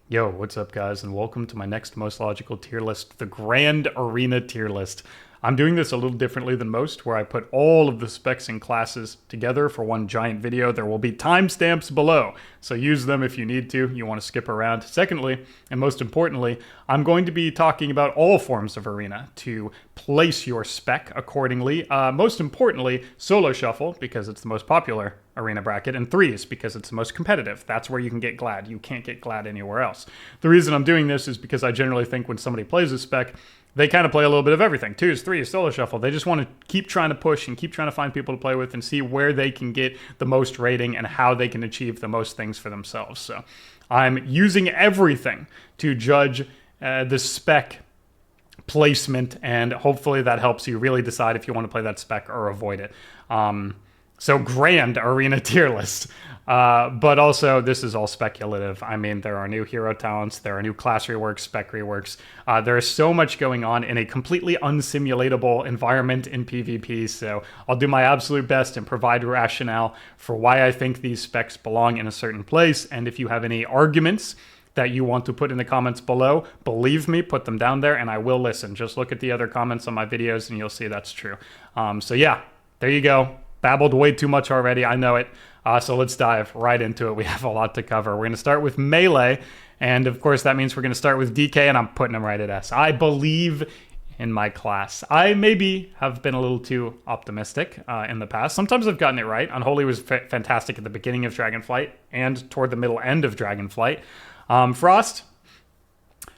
Yo, what's up, guys, and welcome to my next most logical tier list, the Grand Arena tier list. I'm doing this a little differently than most, where I put all of the specs and classes together for one giant video. There will be timestamps below, so use them if you need to. You want to skip around. Secondly, and most importantly, I'm going to be talking about all forms of Arena to place your spec accordingly. Most importantly, Solo Shuffle, because it's the most popular Arena bracket, and threes because it's the most competitive. That's where you can get Glad. You can't get Glad anywhere else. The reason I'm doing this is because I generally think when somebody plays a spec, they kind of play a little bit of everything. Twos, threes, Solo Shuffle. They just want to keep trying to push and keep trying to find people to play with and see where they can get the most rating and how they can achieve the most things for themselves. So I'm using everything to judge the spec placement, and hopefully that helps you really decide if you want to play that spec or avoid it. So Grand Arena tier list. But also, this is all speculative. I mean, there are new hero talents, there are new class reworks, spec reworks. There is so much going on in a completely unsimulatable environment in PvP, so I'll do my absolute best and provide rationale for why I think these specs belong in a certain place. And if you have any arguments that you want to put in the comments below, believe me, put them down there and I will listen. Just look at the other comments on my videos and you'll see that's true. So yeah, there you go. Babbled way too much already, I know it. So let's dive right into it. We have a lot to cover. We're going to start with Melee, and of course that means we're going to start with DK, and I'm putting him right at S. I believe in my class. I maybe have been a little too optimistic in the past. Sometimes I've gotten it right. Unholy was fantastic at the beginning of Dragonflight and toward the middle end of Dragonflight. Frost,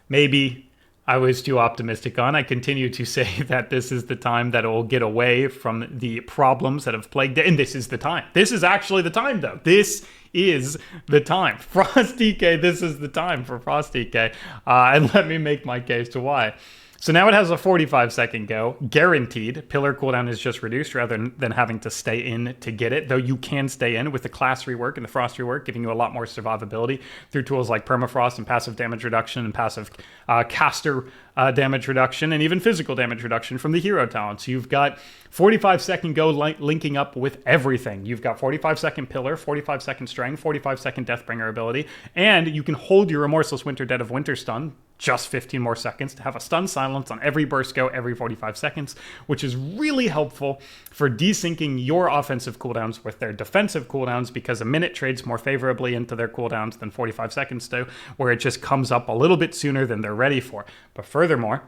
maybe I was too optimistic on. I continue to say that this is the time that it will get away from the problems that have plagued it. And this is the time. This is actually the time, though. This is the time. Frost DK, this is the time for Frost DK. And let me make my case to why. So now it has a 45-second go, guaranteed. Pillar cooldown is just reduced rather than having to stay in to get it, though you can stay in with the class rework and the frost rework, giving you a lot more survivability through tools like permafrost and passive damage reduction and passive caster damage reduction and even physical damage reduction from the hero talents. You've got 45-second go linking up with everything. You've got 45-second pillar, 45-second strength, 45-second deathbringer ability, and you can hold your remorseless winter dead of winter stun just 15 more seconds to have a stun silence on every burst go every 45 seconds, which is really helpful for desyncing your offensive cooldowns with their defensive cooldowns, because a minute trades more favorably into their cooldowns than 45 seconds do, where it just comes up a little bit sooner than they're ready for. But furthermore,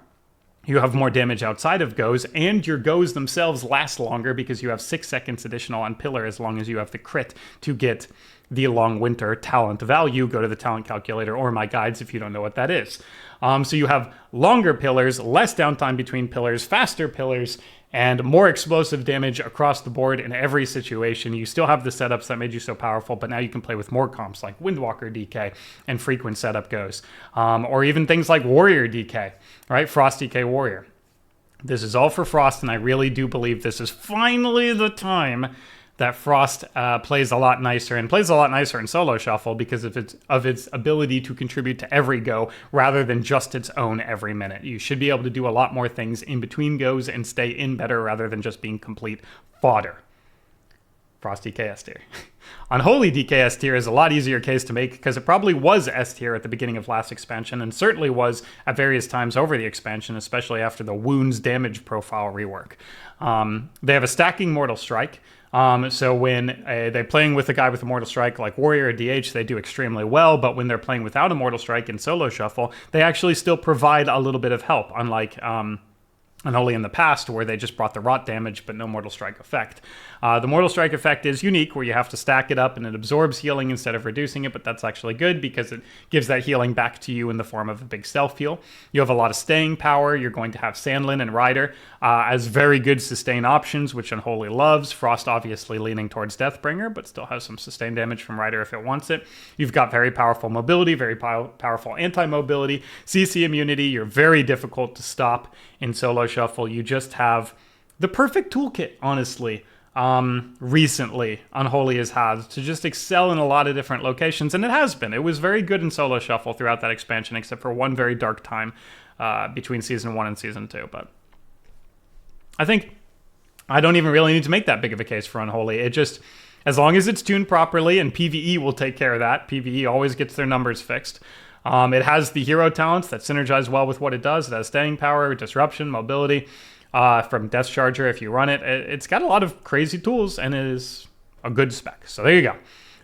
you have more damage outside of goes, and your goes themselves last longer because you have 6 seconds additional on pillar as long as you have the crit to get the long winter talent value. Go to the talent calculator or my guides if you don't know what that is. So you have longer pillars, less downtime between pillars, faster pillars, and more explosive damage across the board in every situation. You still have the setups that made you so powerful, but now you can play with more comps like Windwalker DK and frequent setup goes. Or even things like Warrior DK, right? Frost DK Warrior. This is all for Frost, and I really do believe this is finally the time that Frost plays a lot nicer, and plays a lot nicer in Solo Shuffle because of its ability to contribute to every go rather than just its own every minute. You should be able to do a lot more things in between goes and stay in better rather than just being complete fodder. Frost DK S tier. Unholy DK S tier is a lot easier case to make because it probably was S tier at the beginning of last expansion and certainly was at various times over the expansion, especially after the wounds damage profile rework. They have a stacking Mortal Strike. So when they're playing with a guy with a Mortal Strike like Warrior or DH, they do extremely well, but when they're playing without a Mortal Strike in Solo Shuffle, they actually still provide a little bit of help, unlike Unholy in the past, where they just brought the rot damage but no Mortal Strike effect. The Mortal Strike effect is unique, where you have to stack it up and it absorbs healing instead of reducing it, but that's actually good because it gives that healing back to you in the form of a big self heal. You have a lot of staying power. You're going to have Sandlin and Ryder as very good sustain options, which Unholy loves. Frost obviously leaning towards Deathbringer, but still has some sustain damage from Ryder if it wants it. You've got very powerful mobility, very powerful anti-mobility, CC immunity. You're very difficult to stop in Solo Shuffle. You just have the perfect toolkit, honestly. Recently, Unholy has had to just excel in a lot of different locations, and it has been. It was very good in Solo Shuffle throughout that expansion, except for one very dark time between Season 1 and Season 2. But I think I don't even really need to make that big of a case for Unholy. It just, as long as it's tuned properly, and PvE will take care of that. PvE always gets their numbers fixed. It has the hero talents that synergize well with what it does. It has staying power, disruption, mobility, from Death Charger if you run it. It's got a lot of crazy tools, and it is a good spec. So there you go.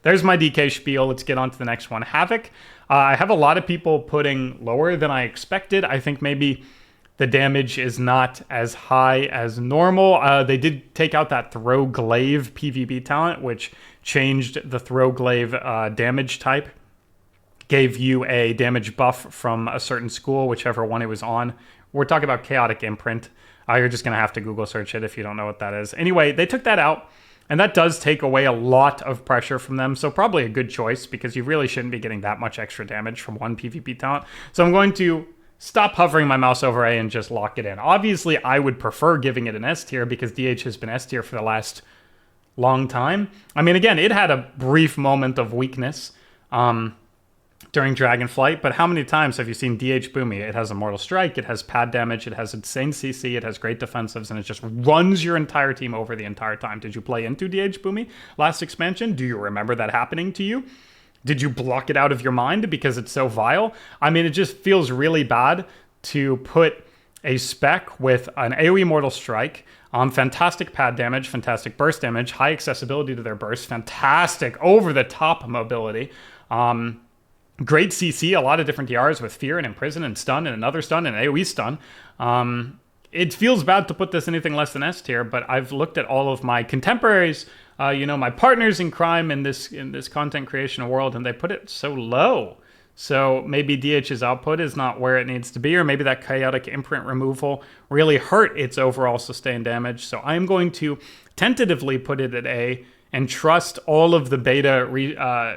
There's my DK spiel. Let's get on to the next one. Havoc. I have a lot of people putting lower than I expected. I think maybe the damage is not as high as normal. They did take out that Throw Glaive PvP talent, which changed the Throw Glaive damage type. Gave you a damage buff from a certain school, whichever one it was on. We're talking about Chaotic Imprint. You're just going to have to Google search it if you don't know what that is. Anyway, they took that out, and that does take away a lot of pressure from them, so probably a good choice, because you really shouldn't be getting that much extra damage from one PvP talent. So I'm going to stop hovering my mouse over A and just lock it in. Obviously, I would prefer giving it an S tier, because DH has been S tier for the last long time. I mean, again, it had a brief moment of weakness during Dragonflight, but how many times have you seen DH Boomy? It has Immortal Strike, it has pad damage, it has insane CC, it has great defensives, and it just runs your entire team over the entire time. Did you play into DH Boomy last expansion? Do you remember that happening to you? Did you block it out of your mind because it's so vile? I mean, it just feels really bad to put a spec with an AoE Mortal Strike, fantastic pad damage, fantastic burst damage, high accessibility to their burst, fantastic over-the-top mobility, great CC, a lot of different DRs with Fear and Imprison and Stun and another Stun and AoE Stun. It feels bad to put this anything less than S tier, but I've looked at all of my contemporaries, my partners in crime in this content creation world, and they put it so low. So maybe DH's output is not where it needs to be, or maybe that Chaotic Imprint removal really hurt its overall sustained damage. So I'm going to tentatively put it at A, and trust all of the beta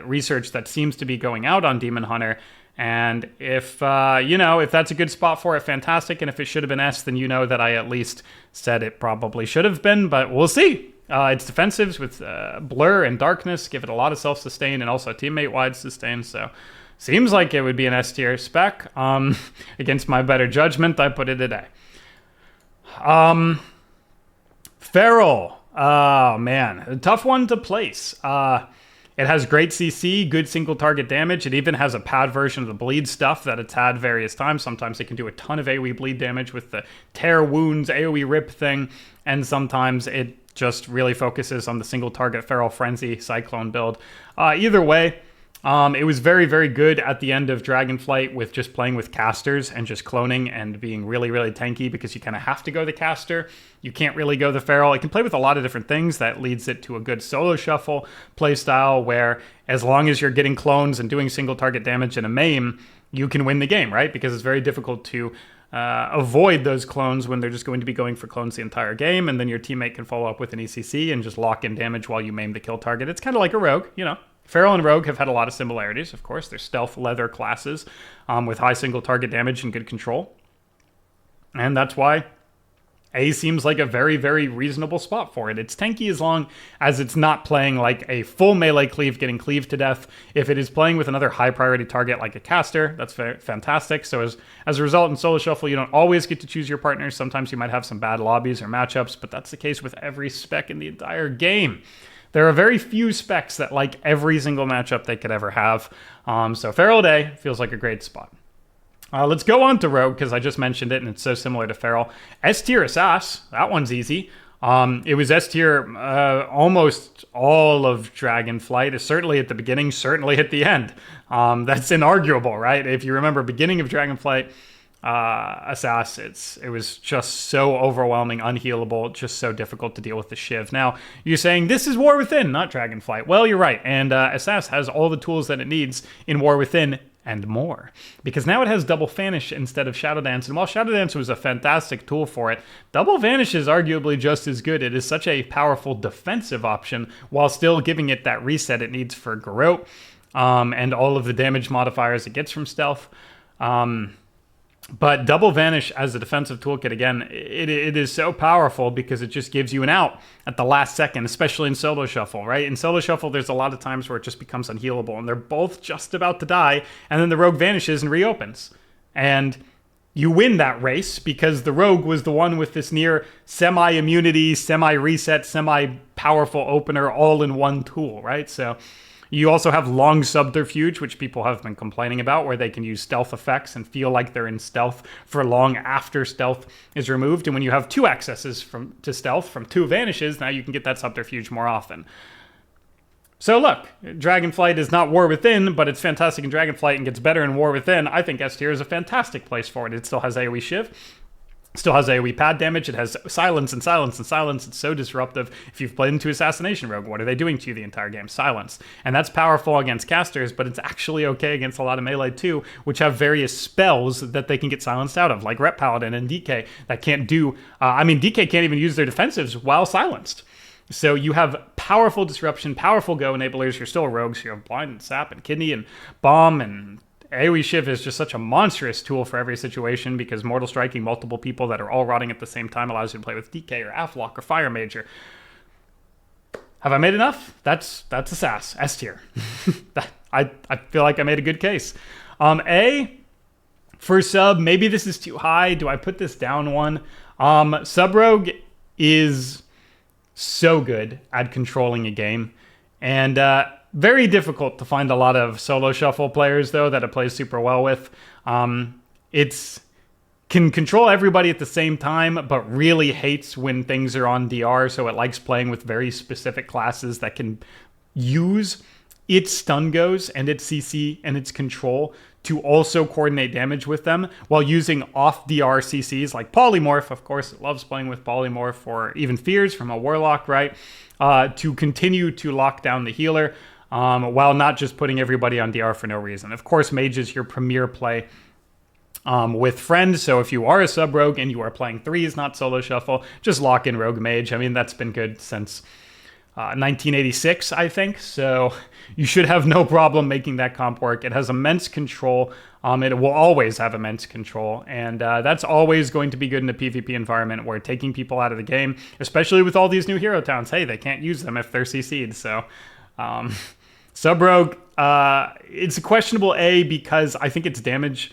research that seems to be going out on Demon Hunter. And if, if that's a good spot for it, fantastic. And if it should have been S, then you know that I at least said it probably should have been, but we'll see. Its defensives with Blur and Darkness give it a lot of self-sustain and also teammate-wide sustain, so seems like it would be an S tier spec. Against my better judgment, I put it at A. Feral. Oh, man. A tough one to place. It has great CC, good single target damage. It even has a pad version of the bleed stuff that it's had various times. Sometimes it can do a ton of AoE bleed damage with the tear wounds, AoE rip thing. And sometimes it just really focuses on the single target Feral Frenzy Cyclone build. Either way, it was very, very good at the end of Dragonflight with just playing with casters and just cloning and being really, really tanky, because you kind of have to go the caster. You can't really go the Feral. It can play with a lot of different things. That leads it to a good solo shuffle playstyle where as long as you're getting clones and doing single target damage in a maim, you can win the game, right? Because it's very difficult to avoid those clones when they're just going to be going for clones the entire game, and then your teammate can follow up with an ECC and just lock in damage while you maim the kill target. It's kind of like a rogue, Feral and Rogue have had a lot of similarities, of course. They're stealth leather classes with high single target damage and good control. And that's why A seems like a very, very reasonable spot for it. It's tanky as long as it's not playing like a full melee cleave, getting cleaved to death. If it is playing with another high priority target like a caster, that's fantastic. So as a result, in solo shuffle, you don't always get to choose your partners. Sometimes you might have some bad lobbies or matchups, but that's the case with every spec in the entire game. There are very few specs that like every single matchup they could ever have. So Feral Day feels like a great spot. Let's go on to Rogue, because I just mentioned it and it's so similar to Feral. S tier Assass, that one's easy. It was S tier almost all of Dragonflight, certainly at the beginning, certainly at the end. That's inarguable, right? If you remember beginning of Dragonflight, Assass, it was just so overwhelming, unhealable, just so difficult to deal with the Shiv. Now, you're saying this is War Within, not Dragonflight. Well, you're right, and Assass has all the tools that it needs in War Within and more, because now it has Double Vanish instead of Shadow Dance, and while Shadow Dance was a fantastic tool for it, Double Vanish is arguably just as good. It is such a powerful defensive option while still giving it that reset it needs for Garrote, and all of the damage modifiers it gets from stealth. But Double Vanish as a defensive toolkit, again, it is so powerful because it just gives you an out at the last second, especially in Solo Shuffle, right? In Solo Shuffle, there's a lot of times where it just becomes unhealable, and they're both just about to die, and then the Rogue vanishes and reopens. And you win that race because the rogue was the one with this near semi-immunity, semi-reset, semi-powerful opener all in one tool, right? So you also have long subterfuge, which people have been complaining about, where they can use stealth effects and feel like they're in stealth for long after stealth is removed. And when you have 2 accesses to stealth from 2 vanishes, now you can get that subterfuge more often. So look, Dragonflight is not War Within, but it's fantastic in Dragonflight and gets better in War Within. I think S tier is a fantastic place for it. It still has AoE Shiv. Still has AoE pad damage. It has silence and silence and silence. It's so disruptive. If you've played into Assassination Rogue, what are they doing to you the entire game? Silence. And that's powerful against casters, but it's actually okay against a lot of melee too, which have various spells that they can get silenced out of, like Rep Paladin and DK that can't do... DK can't even use their defensives while silenced. So you have powerful disruption, powerful go enablers. You're still a rogue, so you have blind and sap and kidney and bomb, and AoE Shiv is just such a monstrous tool for every situation because mortal striking multiple people that are all rotting at the same time allows you to play with DK or Aflock or Fire Major. Have I made enough? That's a sass. S tier. I feel like I made a good case. A for sub, maybe this is too high. Do I put this down one? Sub rogue is so good at controlling a game, and very difficult to find a lot of solo shuffle players though that it plays super well with. It's can control everybody at the same time, but really hates when things are on DR, so it likes playing with very specific classes that can use its stun goes and its CC and its control to also coordinate damage with them while using off-DR CCs like Polymorph. Of course, it loves playing with Polymorph, or even Fears from a Warlock, right? To continue to lock down the healer while not just putting everybody on DR for no reason. Of course, Mage is your premier play with friends, so if you are a sub-rogue and you are playing threes, not solo shuffle, just lock in Rogue Mage. I mean, that's been good since 1986, I think, so you should have no problem making that comp work. It has immense control. It will always have immense control, and that's always going to be good in a PvP environment where taking people out of the game, especially with all these new hero towns, hey, they can't use them if they're CC'd, so Sub-Rogue, it's a questionable A because I think its damage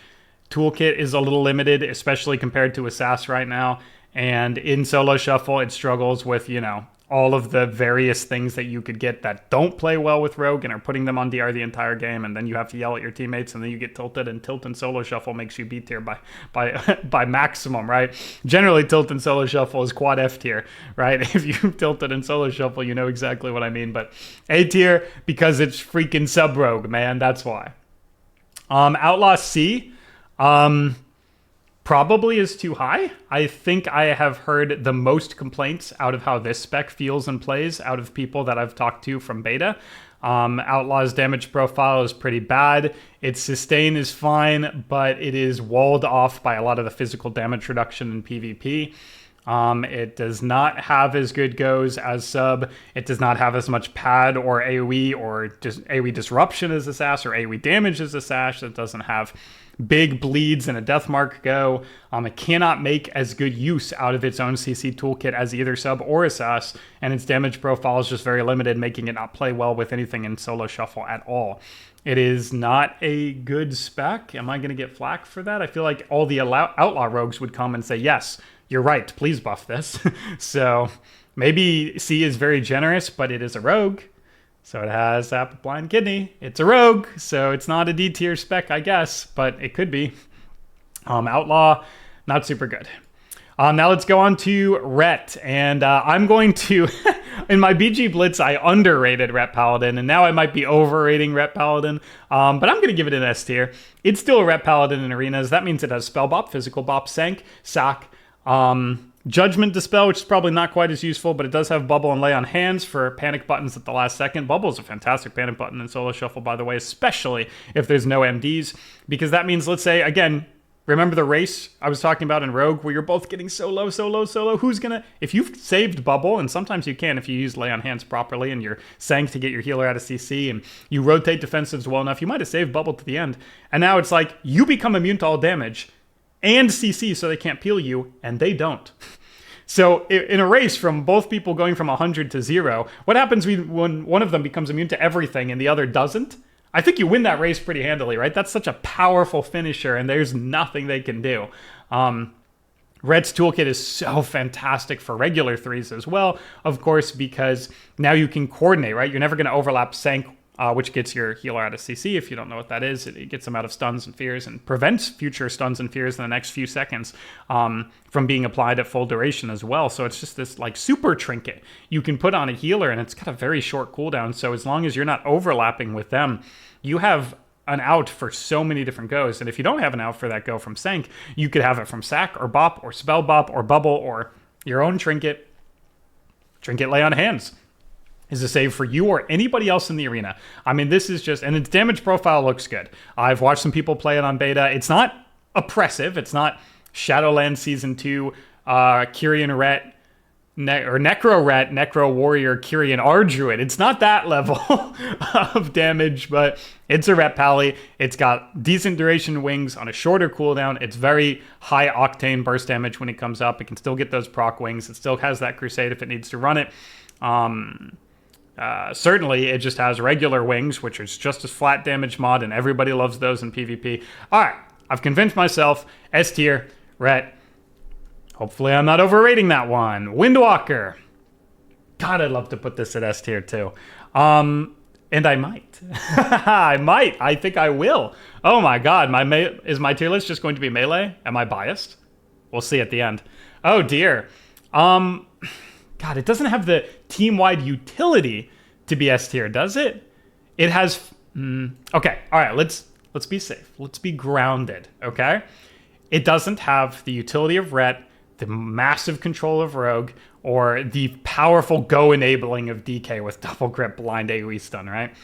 toolkit is a little limited, especially compared to Assass right now, and in solo shuffle it struggles with, you know, all of the various things that you could get that don't play well with Rogue and are putting them on DR the entire game, and then you have to yell at your teammates, and then you get tilted, and tilt and solo shuffle makes you B tier by maximum, right? Generally, tilt and solo shuffle is quad F tier, right? If you tilted and solo shuffle, you know exactly what I mean, but A tier because it's freaking sub-rogue, man, that's why. Outlaw C, probably is too high. I think I have heard the most complaints out of how this spec feels and plays out of people that I've talked to from beta. Outlaw's damage profile is pretty bad. Its sustain is fine, but it is walled off by a lot of the physical damage reduction in PvP. It does not have as good goes as sub. It does not have as much pad or AoE or just AoE disruption as Assass or AoE damage as Assass. It doesn't have big bleeds and a death mark go. It cannot make as good use out of its own CC toolkit as either sub or Assass, and its damage profile is just very limited, making it not play well with anything in solo shuffle at all. It is not a good spec. Am I going to get flack for that? I feel like all the outlaw rogues would come and say, yes, you're right, please buff this. So maybe C is very generous, but it is a rogue. So it has Sap, Blind, Kidney. It's a rogue, so it's not a D tier spec, I guess, but it could be. Outlaw, not super good. Now let's go on to Ret, and I'm going to, in my BG Blitz, I underrated Ret Paladin, and now I might be overrating Ret Paladin, but I'm going to give it an S tier. It's still a Ret Paladin in arenas. That means it has Spell Bop, Physical Bop, Sank, Sack, Judgment Dispel, which is probably not quite as useful, but it does have Bubble and Lay on Hands for panic buttons at the last second. Bubble is a fantastic panic button in solo shuffle, by the way, especially if there's no MDs, because that means, let's say, again, remember the race I was talking about in Rogue where you're both getting so low, who's gonna, if you've saved Bubble, and sometimes you can if you use Lay on Hands properly and you're Sank to get your healer out of CC and you rotate defensives well enough, you might have saved Bubble to the end, and now it's like you become immune to all damage and CC so they can't peel you, and they don't. So in a race from both people going from 100 to 0, what happens when one of them becomes immune to everything and the other doesn't? I think you win that race pretty handily, right? That's such a powerful finisher, and there's nothing they can do. Red's toolkit is so fantastic for regular threes as well, of course, because now you can coordinate, right? You're never going to overlap Sank, which gets your healer out of CC. If you don't know what that is, it gets them out of stuns and fears and prevents future stuns and fears in the next few seconds from being applied at full duration as well. So it's just this like super trinket you can put on a healer, and it's got a very short cooldown. So as long as you're not overlapping with them, you have an out for so many different goes. And if you don't have an out for that go from Sank, you could have it from Sack or Bop or Spell Bop or Bubble or your own Trinket. Trinket Lay on Hands is a save for you or anybody else in the arena. I mean, this is just, and its damage profile looks good. I've watched some people play it on beta. It's not oppressive. It's not Shadowlands Season 2, Kyrian Ret, Necro Ret, Necro Warrior, Kyrian R Druid. It's not that level of damage, but it's a Ret Pally. It's got decent duration wings on a shorter cooldown. It's very high octane burst damage when it comes up. It can still get those proc wings. It still has that Crusade if it needs to run it. Certainly, it just has regular wings, which is just as flat damage mod, and everybody loves those in PvP. All right, I've convinced myself. S tier, Ret. Hopefully I'm not overrating that one. Windwalker. God, I'd love to put this at S tier too. And I might. I might. I think I will. Oh my God. Is my tier list just going to be melee? Am I biased? We'll see at the end. Oh dear. God, it doesn't have the team-wide utility to be S tier, does it? It has... okay. All right. Let's be safe. Let's be grounded. Okay. It doesn't have the utility of Ret, the massive control of Rogue, or the powerful go enabling of DK with double grip blind AoE stun, right?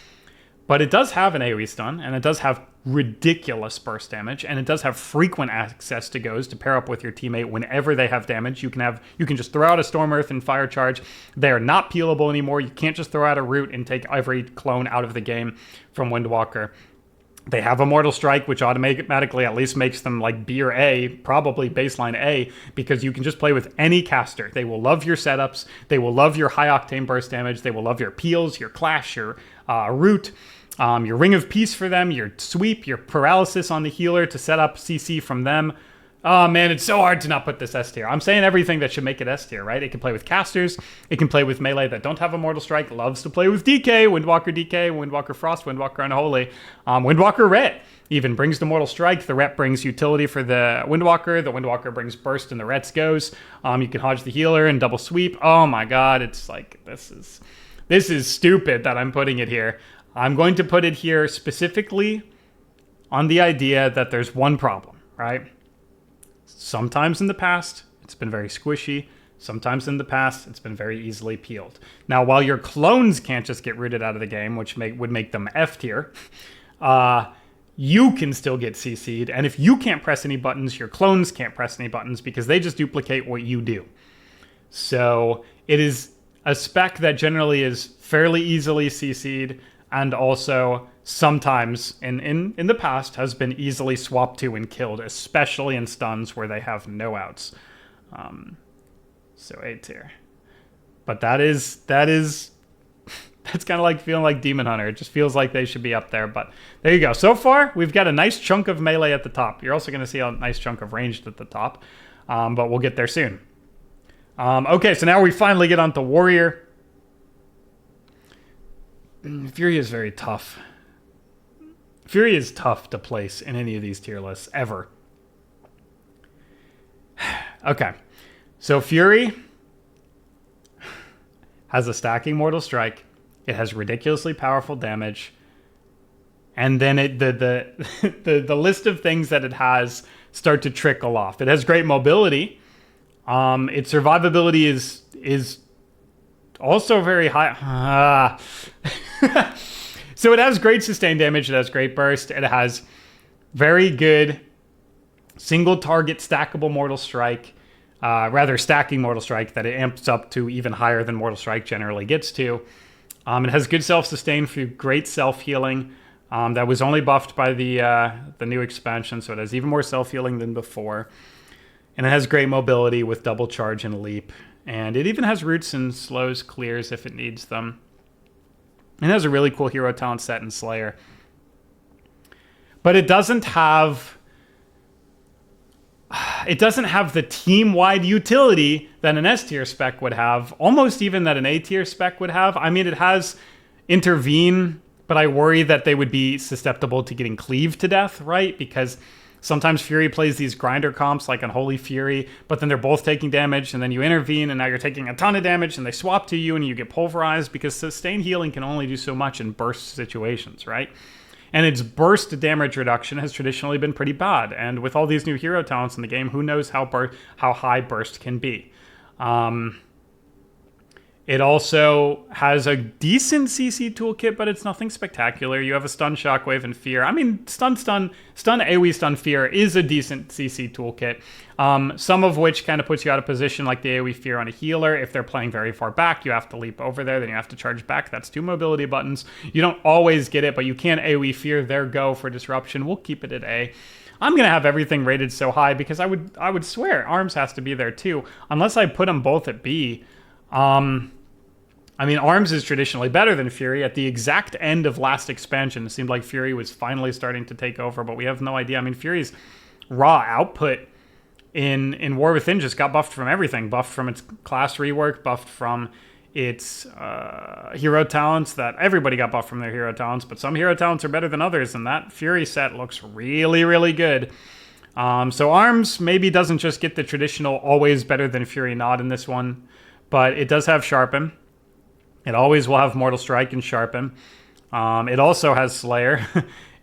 But it does have an AoE stun, and it does have ridiculous burst damage, and it does have frequent access to goes to pair up with your teammate whenever they have damage. You can just throw out a Storm Earth and Fire Charge. They are not peelable anymore. You can't just throw out a Root and take every clone out of the game from Windwalker. They have Immortal Strike, which automatically at least makes them like B or A, probably baseline A, because you can just play with any caster. They will love your setups. They will love your high octane burst damage. They will love your peels, your clash, your root, your Ring of Peace for them, your sweep, your paralysis on the healer to set up CC from them. Oh man, it's so hard to not put this S tier. I'm saying everything that should make it S tier, right? It can play with casters. It can play with melee that don't have Immortal Strike. Loves to play with DK, Windwalker DK, Windwalker Frost, Windwalker Unholy. Windwalker Ret even brings the Immortal Strike. The Ret brings utility for the Windwalker. The Windwalker brings burst and the Ret's goes. You can hodge the healer and double sweep. Oh my God, it's like, this is stupid that I'm putting it here. I'm going to put it here specifically on the idea that there's one problem, right? Sometimes in the past, it's been very squishy. Sometimes in the past, it's been very easily peeled. Now, while your clones can't just get rooted out of the game, which would make them F tier, you can still get CC'd. And if you can't press any buttons, your clones can't press any buttons because they just duplicate what you do. So it is a spec that generally is fairly easily CC'd, and also sometimes in the past has been easily swapped to and killed, especially in stuns where they have no outs. So A tier. But that's kind of like feeling like Demon Hunter. It just feels like they should be up there. But there you go. So far, we've got a nice chunk of melee at the top. You're also going to see a nice chunk of ranged at the top. But we'll get there soon. Okay, so now we finally get onto Warrior. Fury is very tough. Fury is tough to place in any of these tier lists, ever. Okay, so Fury has a stacking Mortal Strike. It has ridiculously powerful damage. And then the list of things that it has start to trickle off. It has great mobility. Its survivability is also very high. So it has great sustained damage. It has great burst. It has very good single target stackable Mortal Strike. Rather stacking Mortal Strike that it amps up to even higher than Mortal Strike generally gets to. It has good self-sustain for great self-healing. That was only buffed by the new expansion, so it has even more self-healing than before. And it has great mobility with double charge and leap. And it even has roots and slows clears if it needs them. It has a really cool hero talent set in Slayer. but it doesn't have the team-wide utility that an S tier spec would have, almost even that an A tier spec would have. I mean, it has intervene, but I worry that they would be susceptible to getting cleaved to death, right? Because sometimes Fury plays these grinder comps like Unholy Fury, but then they're both taking damage, and then you intervene, and now you're taking a ton of damage, and they swap to you, and you get pulverized, because sustained healing can only do so much in burst situations, right? And its burst damage reduction has traditionally been pretty bad, and with all these new hero talents in the game, who knows how high burst can be. It also has a decent CC toolkit, but it's nothing spectacular. You have a stun, shockwave, and fear. I mean, stun, AoE, stun, fear is a decent CC toolkit. Some of which kind of puts you out of position, like the AoE fear on a healer. If they're playing very far back, you have to leap over there, then you have to charge back. That's 2 mobility buttons. You don't always get it, but you can AoE fear their go for disruption. We'll keep it at A. I'm going to have everything rated so high because I would swear Arms has to be there too, unless I put them both at B. I mean, Arms is traditionally better than Fury. At the exact end of last expansion, it seemed like Fury was finally starting to take over, but we have no idea. I mean, Fury's raw output in War Within just got buffed from everything. Buffed from its class rework, buffed from its hero talents. That everybody got buffed from their hero talents, but some hero talents are better than others, and that Fury set looks really, really good. So Arms maybe doesn't just get the traditional always better than Fury nod in this one, but it does have Sharpen. It always will have Mortal Strike and Sharpen. It also has Slayer.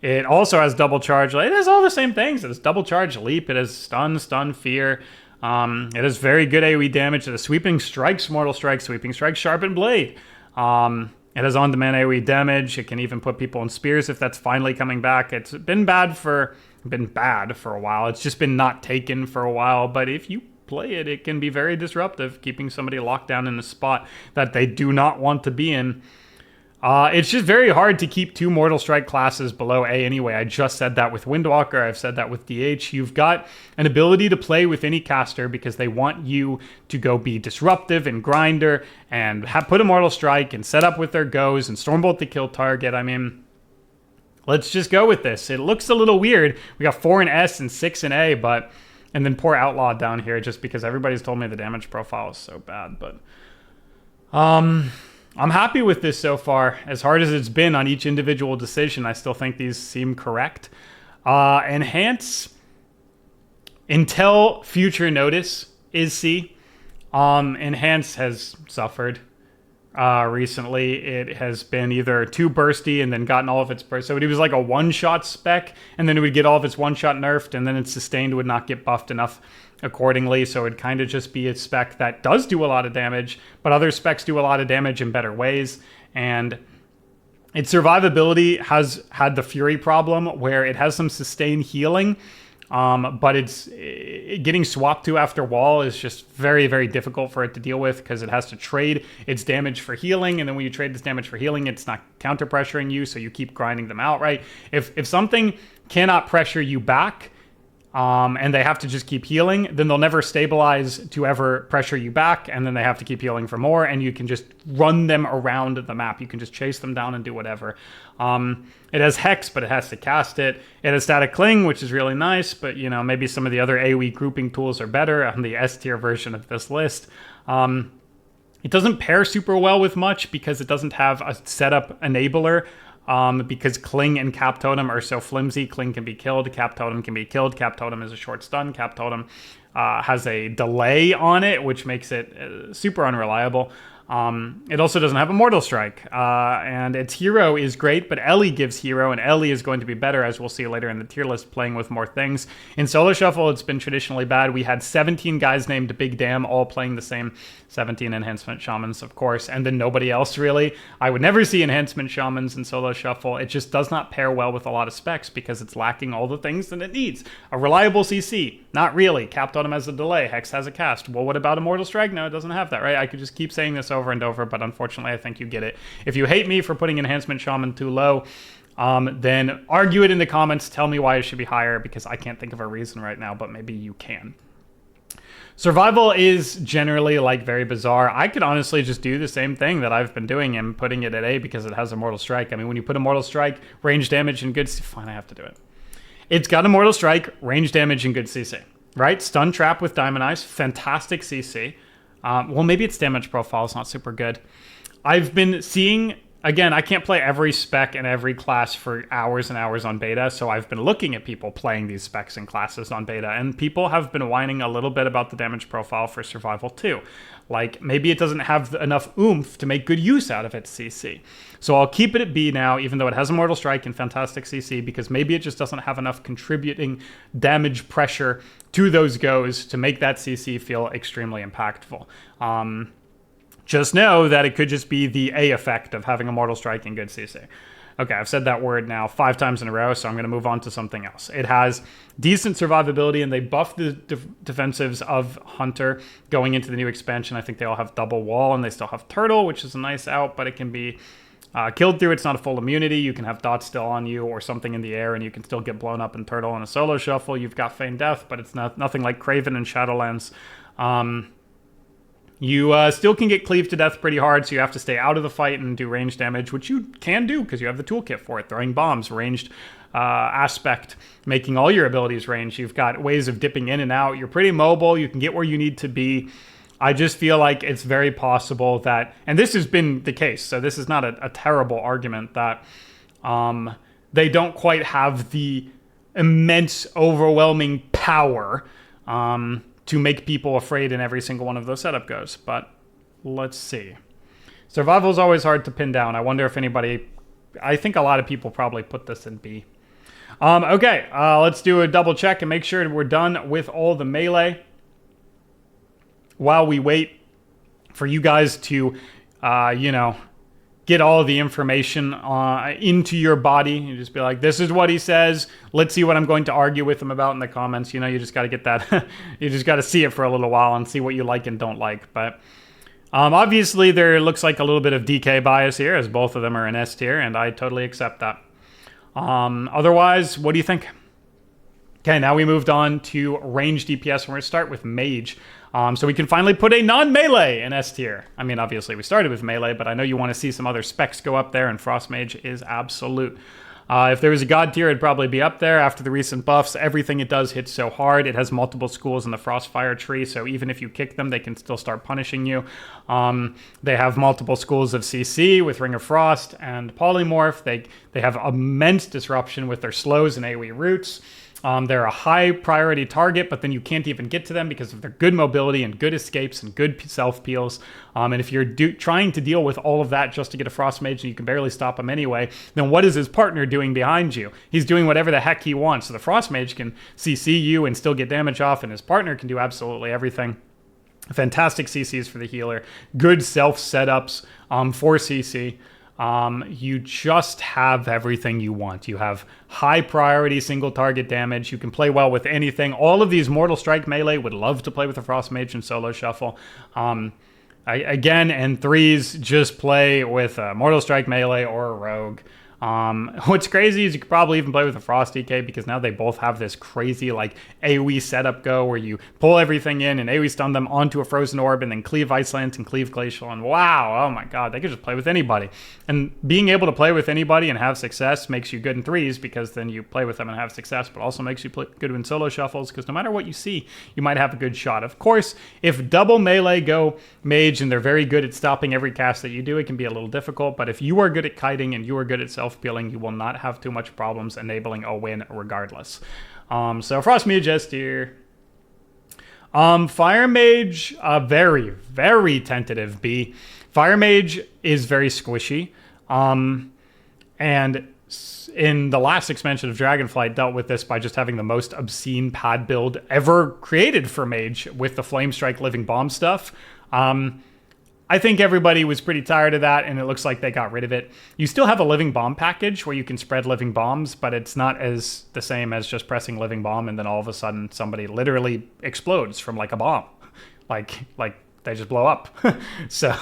It also has Double Charge. It has all the same things. It has Double Charge, Leap. It has Stun, Fear. It has very good AoE damage. It has Sweeping Strikes, Mortal Strike, Sweeping Strike, Sharpen Blade. It has on-demand AoE damage. It can even put people in spears if that's finally coming back. It's been bad for a while. It's just been not taken for a while. But if you play it, it can be very disruptive, keeping somebody locked down in a spot that they do not want to be in. It's just very hard to keep 2 Mortal Strike classes below A anyway. I just said that with Windwalker. I've said that with DH. You've got an ability to play with any caster because they want you to go be disruptive and grinder and put a Mortal Strike and set up with their goes and Stormbolt to kill target. I mean, let's just go with this. It looks a little weird. We got 4 in S and 6 in A, but... And then poor Outlaw down here just because everybody's told me the damage profile is so bad. But I'm happy with this so far. As hard as it's been on each individual decision, I still think these seem correct. Enhance until future notice is C. Enhance has suffered recently. It has been either too bursty and then gotten all of its burst. So it was like a one-shot spec, and then it would get all of its one-shot nerfed, and then its sustained would not get buffed enough accordingly. So it'd kind of just be a spec that does do a lot of damage, but other specs do a lot of damage in better ways. And its survivability has had the Fury problem where it has some sustained healing, but it's getting swapped to after wall is just very, very difficult for it to deal with because it has to trade its damage for healing, and then when you trade this damage for healing, it's not counter pressuring you, so you keep grinding them out, right? If something cannot pressure you back, and they have to just keep healing, then they'll never stabilize to ever pressure you back, and then they have to keep healing for more, and you can just run them around the map. You can just chase them down and do whatever. It has Hex, but it has to cast it. It has Static Cling, which is really nice, but you know, maybe some of the other AoE grouping tools are better on the S tier version of this list. It doesn't pair super well with much because it doesn't have a setup enabler. Because Cling and Cap Totem are so flimsy. Cling can be killed, Cap Totem can be killed. Cap Totem is a short stun. Cap Totem has a delay on it, which makes it super unreliable. It also doesn't have a Mortal Strike, and its hero is great, but Ellie gives hero, and Ellie is going to be better, as we'll see later in the tier list, playing with more things. In Solo Shuffle, it's been traditionally bad. We had 17 guys named Big Damn all playing the same 17 Enhancement Shamans, of course, and then nobody else, really. I would never see Enhancement Shamans in Solo Shuffle. It just does not pair well with a lot of specs because it's lacking all the things that it needs. A reliable CC, not really. Cap Totem has a delay. Hex has a cast. Well, what about Immortal Strike? No, it doesn't have that, right? I could just keep saying this over and over, but unfortunately, I think you get it. If you hate me for putting Enhancement Shaman too low, then argue it in the comments. Tell me why it should be higher, because I can't think of a reason right now, but maybe you can. Survival is generally like very bizarre. I could honestly just do the same thing that I've been doing and putting it at A because it has Immortal Strike. I mean, when you put Immortal Strike, range damage, and good, fine, I have to do it. It's got Immortal Strike, range damage, and good CC, right? Stun Trap with Diamond Eyes, fantastic CC. Well, maybe its damage profile is not super good. I've been seeing, again, I can't play every spec and every class for hours and hours on beta, so I've been looking at people playing these specs and classes on beta, and people have been whining a little bit about the damage profile for Survival 2. Like, maybe it doesn't have enough oomph to make good use out of its CC. So I'll keep it at B now, even though it has Immortal Strike and fantastic CC, because maybe it just doesn't have enough contributing damage pressure to those goes to make that CC feel extremely impactful. Just know that it could just be the A effect of having Immortal Strike and good CC. Okay, I've said that word now 5 times in a row, so I'm going to move on to something else. It has decent survivability, and they buffed the defensives of Hunter going into the new expansion. I think they all have double wall, and they still have Turtle, which is a nice out, but it can be killed through. It's not a full immunity. You can have dots still on you or something in the air, and you can still get blown up in Turtle in a solo shuffle. You've got Feigned Death, but it's nothing like Craven and Shadowlands. You still can get cleaved to death pretty hard, so you have to stay out of the fight and do range damage, which you can do because you have the toolkit for it. Throwing bombs, ranged aspect, making all your abilities range. You've got ways of dipping in and out. You're pretty mobile. You can get where you need to be. I just feel like it's very possible that, and this has been the case, so this is not a terrible argument, that they don't quite have the immense, overwhelming power to make people afraid in every single one of those setup goes. But let's see. Survival is always hard to pin down. I wonder if anybody, I think a lot of people probably put this in B. Okay, let's do a double check and make sure we're done with all the melee. While we wait for you guys to, get all the information into your body. You just be like, this is what he says. Let's see what I'm going to argue with him about in the comments. You know, you just got to get that. You just got to see it for a little while and see what you like and don't like. But obviously, there looks like a little bit of DK bias here, as both of them are in S tier, and I totally accept that. Otherwise, what do you think? Okay, now we moved on to range DPS, and we're going to start with Mage. So we can finally put a non-melee in S tier. I mean, obviously we started with melee, but I know you want to see some other specs go up there, and Frost Mage is absolute. If there was a god tier, it'd probably be up there. After the recent buffs, everything it does hits so hard. It has multiple schools in the Frostfire tree, so even if you kick them, they can still start punishing you. They have multiple schools of CC with Ring of Frost and Polymorph. They have immense disruption with their slows and AoE roots. They're a high priority target, but then you can't even get to them because of their good mobility and good escapes and good self peels. And if you're trying to deal with all of that just to get a Frost Mage and you can barely stop him anyway, then what is his partner doing behind you? He's doing whatever the heck he wants. So the Frost Mage can CC you and still get damage off, and his partner can do absolutely everything. Fantastic CCs for the healer. Good self setups for CC. You just have everything you want. You have high priority single target damage. You can play well with anything. All of these Mortal Strike melee would love to play with a Frost Mage and solo shuffle. Again, and threes just play with a Mortal Strike melee or a rogue. What's crazy is you could probably even play with a Frost DK because now they both have this crazy like AoE setup go where you pull everything in and AoE stun them onto a frozen orb and then cleave Iceland and cleave Glacial, and wow, oh my god, they could just play with anybody. And being able to play with anybody and have success makes you good in threes because then you play with them and have success, but also makes you play good in solo shuffles because no matter what you see, you might have a good shot. Of course, if double melee go mage and they're very good at stopping every cast that you do, it can be a little difficult, but if you are good at kiting and you are good at self-peeling, you will not have too much problems enabling a win regardless. So Frost Mage S tier. Fire Mage, very, very tentative B. Fire Mage is very squishy. And in the last expansion of Dragonflight dealt with this by just having the most obscene pad build ever created for Mage with the Flame Strike Living Bomb stuff. I think everybody was pretty tired of that, and it looks like they got rid of it. You still have a Living Bomb package where you can spread Living Bombs, but it's not as the same as just pressing Living Bomb and then all of a sudden somebody literally explodes from like a bomb. Like they just blow up. So,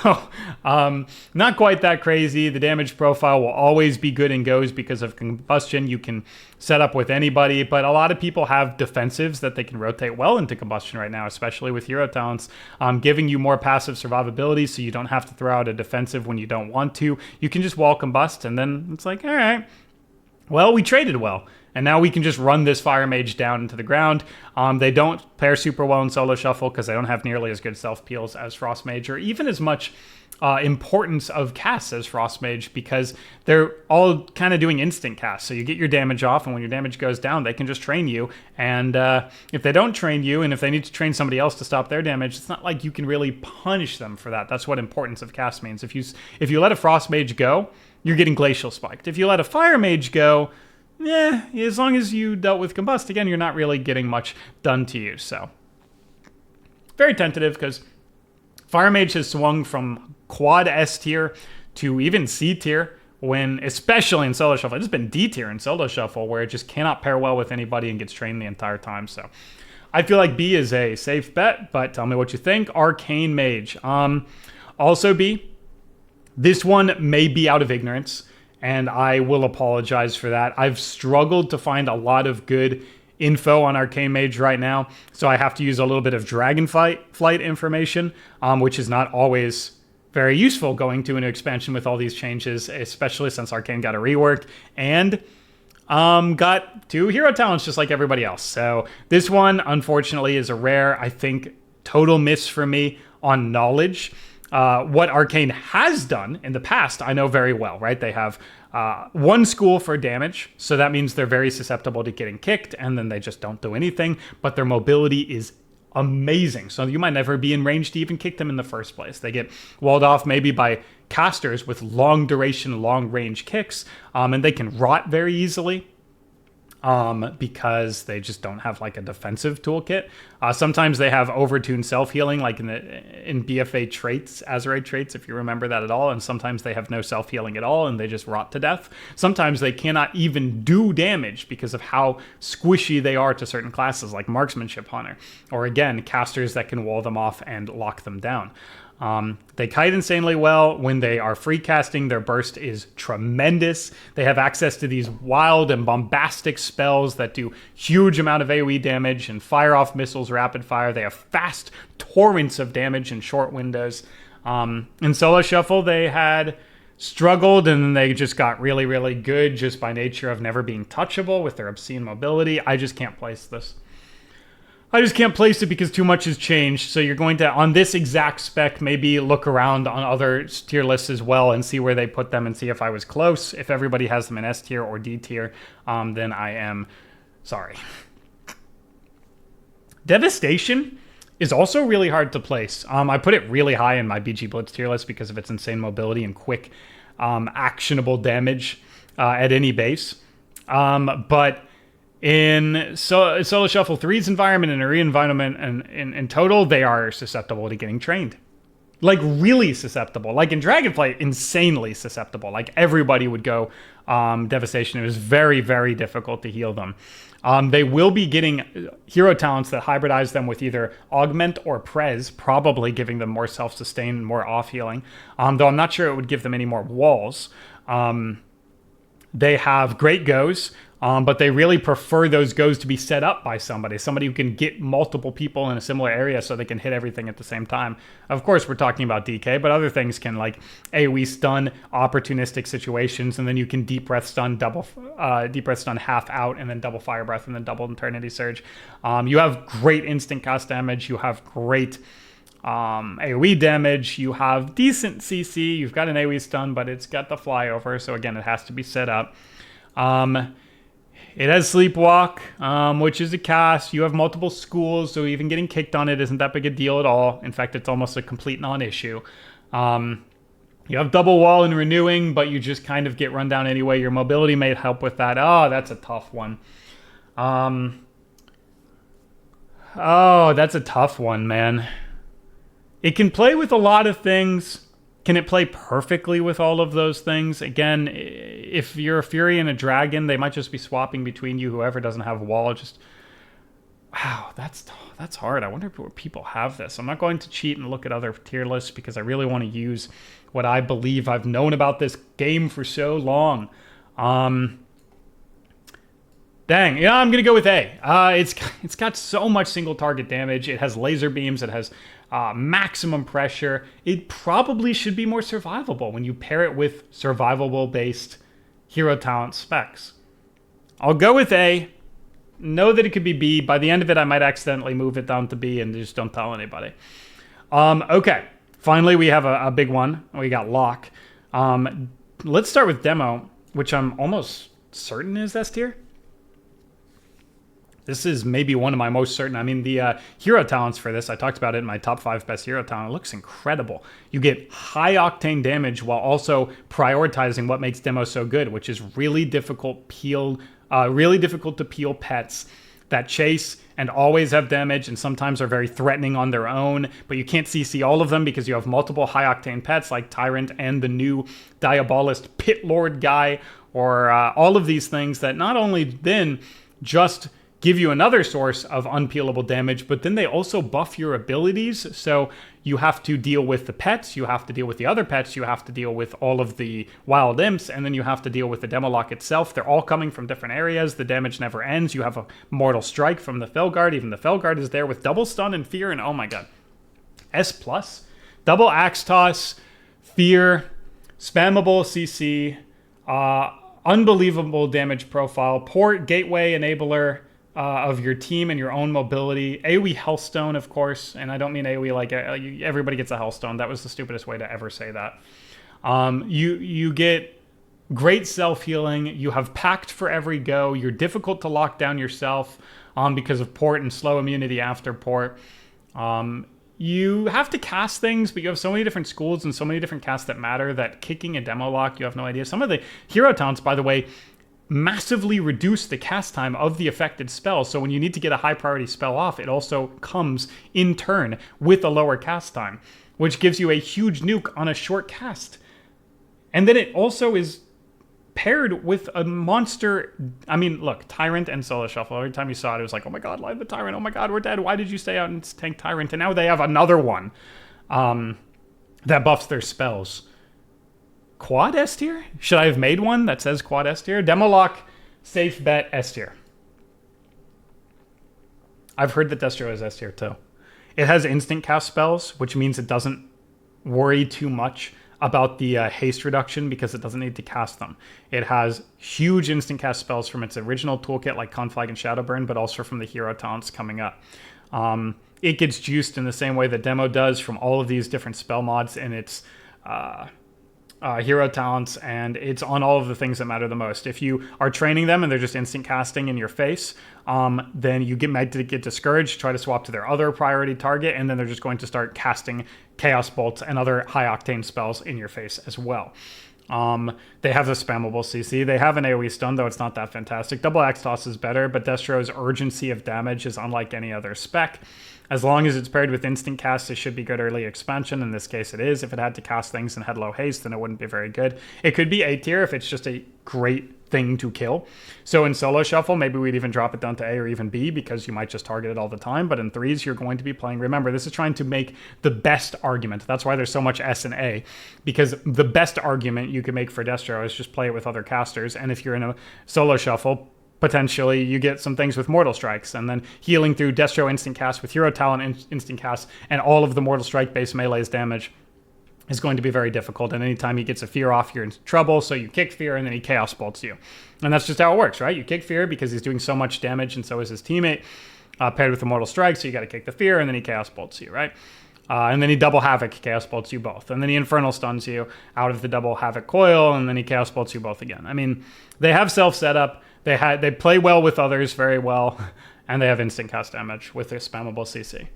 not quite that crazy. The damage profile will always be good in goes because of combustion. You can set up with anybody, but a lot of people have defensives that they can rotate well into combustion right now, especially with hero talents, giving you more passive survivability so you don't have to throw out a defensive when you don't want to. You can just wall combust, and then it's like, all right, Well, we traded well, and now we can just run this Fire Mage down into the ground. They don't pair super well in Solo Shuffle because they don't have nearly as good self-peels as Frost Mage, or even as much importance of casts as Frost Mage, because they're all kind of doing instant casts. So you get your damage off, and when your damage goes down, they can just train you. And if they don't train you, and if they need to train somebody else to stop their damage, it's not like you can really punish them for that. That's what importance of cast means. If you let a Frost Mage go, you're getting Glacial Spiked. If you let a Fire Mage go, as long as you dealt with Combust, again, you're not really getting much done to you. So, very tentative, because Fire Mage has swung from quad S tier to even C tier, when, especially in Solo Shuffle, it's been D tier in Solo Shuffle, where it just cannot pair well with anybody and gets trained the entire time. So, I feel like B is a safe bet, but tell me what you think. Arcane Mage. Also B. This one may be out of ignorance, and I will apologize for that. I've struggled to find a lot of good info on Arcane Mage right now, so I have to use a little bit of Dragonflight information, which is not always very useful going to an expansion with all these changes, especially since Arcane got a rework and got 2 hero talents just like everybody else. So this one, unfortunately, is a rare, I think, total miss for me on knowledge. What Arcane has done in the past, I know very well, right? They have 1 school for damage, so that means they're very susceptible to getting kicked, and then they just don't do anything, but their mobility is amazing. So you might never be in range to even kick them in the first place. They get walled off maybe by casters with long duration, long range kicks, and they can rot very easily. Because they just don't have like a defensive toolkit. Sometimes they have overtuned self-healing, like in BFA traits, Azerite traits, if you remember that at all. And sometimes they have no self-healing at all, and they just rot to death. Sometimes they cannot even do damage because of how squishy they are to certain classes, like Marksmanship Hunter, or again, casters that can wall them off and lock them down. They kite insanely well. When they are free casting, their burst is tremendous. They have access to these wild and bombastic spells that do huge amount of AoE damage and fire off missiles rapid fire. They have fast torrents of damage in short windows. In Solo Shuffle, they had struggled, and then they just got really, really good just by nature of never being touchable with their obscene mobility. I just can't place this. I just can't place it because too much has changed. So you're going to, on this exact spec, maybe look around on other tier lists as well and see where they put them and see if I was close. If everybody has them in S tier or D tier, then I am sorry. Devastation is also really hard to place. I put it really high in my BG Blitz tier list because of its insane mobility and quick, actionable damage at any base. But in Solo Shuffle 3's environment and Arena environment, and in total, they are susceptible to getting trained. Like, really susceptible. Like, in Dragonflight, insanely susceptible. Like, everybody would go Devastation. It was very, very difficult to heal them. They will be getting hero talents that hybridize them with either Augment or Prez, probably giving them more self-sustain and more off-healing. Though I'm not sure it would give them any more walls. They have great goes, but they really prefer those goes to be set up by somebody who can get multiple people in a similar area so they can hit everything at the same time. Of course, we're talking about DK, but other things can, like AoE stun, opportunistic situations, and then you can deep breath stun, deep breath stun half out, and then double fire breath, and then double eternity surge. You have great instant cast damage. You have great AoE damage. You have decent CC. You've got an AoE stun, but it's got the flyover, so again, it has to be set up. It has Sleepwalk, which is a cast. You have multiple schools, so even getting kicked on it isn't that big a deal at all. In fact, it's almost a complete non-issue. You have double wall and renewing, but you just kind of get run down anyway. Your mobility may help with that. Oh, that's a tough one. Oh, that's a tough one, man. It can play with a lot of things. Can it play perfectly with all of those things? Again, if you're a Fury and a Dragon, they might just be swapping between you. Whoever doesn't have a wall, just... Wow, that's hard. I wonder if people have this. I'm not going to cheat and look at other tier lists because I really want to use what I believe I've known about this game for so long. Dang, yeah, I'm going to go with A. It's got so much single target damage. It has laser beams. It has maximum pressure. It probably should be more survivable when you pair it with survivable-based hero talent specs. I'll go with A. Know that it could be B. By the end of it, I might accidentally move it down to B and just don't tell anybody. Okay. Finally, we have a big one. We got lock. Let's start with demo, which I'm almost certain is S tier. This is maybe one of my most certain. I mean, the hero talents for this, I talked about it in my top 5 best hero talent. It looks incredible. You get high octane damage while also prioritizing what makes demo so good, which is really difficult to peel pets that chase and always have damage and sometimes are very threatening on their own, but you can't CC all of them because you have multiple high octane pets like Tyrant and the new Diabolist Pit Lord guy, or all of these things that not only then just give you another source of unpeelable damage, but then they also buff your abilities. So you have to deal with the pets, you have to deal with the other pets, you have to deal with all of the wild imps, and then you have to deal with the demo lock itself. They're all coming from different areas. The damage never ends. You have a mortal strike from the Felguard. Even the Felguard is there with double stun and fear, and oh my god. S+, double axe toss, fear, spammable CC, unbelievable damage profile, port, gateway, enabler, of your team and your own mobility. AoE Hellstone, of course, and I don't mean AoE like everybody gets a Hellstone. That was the stupidest way to ever say that. You get great self-healing. You have Pact for every go. You're difficult to lock down yourself because of port and slow immunity after port. You have to cast things, but you have so many different schools and so many different casts that matter that kicking a demo lock, you have no idea. Some of the hero talents, by the way, massively reduce the cast time of the affected spell. So when you need to get a high priority spell off, it also comes in turn with a lower cast time, which gives you a huge nuke on a short cast. And then it also is paired with a monster. I mean, look, Tyrant and Solo Shuffle. Every time you saw it, it was like, oh my god, live the Tyrant. Oh my god, we're dead. Why did you stay out and tank Tyrant? And now they have another one that buffs their spells. Quad S tier? Should I have made one that says quad S tier? Demolock, safe bet, S tier. I've heard that Destro is S tier too. It has instant cast spells, which means it doesn't worry too much about the haste reduction because it doesn't need to cast them. It has huge instant cast spells from its original toolkit like Conflag and Shadowburn, but also from the hero talents coming up. It gets juiced in the same way that Demo does from all of these different spell mods in its hero talents, and it's on all of the things that matter the most. If you are training them and they're just instant casting in your face, then you might get discouraged, try to swap to their other priority target, and then they're just going to start casting Chaos Bolts and other high octane spells in your face as well. They have the spammable CC. They have an AoE stun, though it's not that fantastic. Double Axe Toss is better, but Destro's urgency of damage is unlike any other spec. As long as it's paired with instant cast, it should be good early expansion. In this case, it is. If it had to cast things and had low haste, then it wouldn't be very good. It could be A tier if it's just a great thing to kill. So in Solo Shuffle, maybe we'd even drop it down to A or even B because you might just target it all the time. But in threes, you're going to be playing. Remember, this is trying to make the best argument. That's why there's so much S and A, because the best argument you can make for Destro is just play it with other casters. And if you're in a Solo Shuffle, potentially you get some things with Mortal Strikes, and then healing through Destro instant cast with Hero Talent instant cast and all of the Mortal Strike base melee's damage is going to be very difficult. And anytime he gets a fear off, you're in trouble. So you kick fear and then he Chaos Bolts you. And that's just how it works, right? You kick fear because he's doing so much damage and so is his teammate, paired with the Mortal Strike. So you got to kick the fear and then he Chaos Bolts you, right? And then he double Havoc, Chaos Bolts you both. And then he Infernal Stuns you out of the double Havoc coil, and then he Chaos Bolts you both again. I mean, they have self-setup. They play well with others very well, and they have instant cast damage with their spammable CC.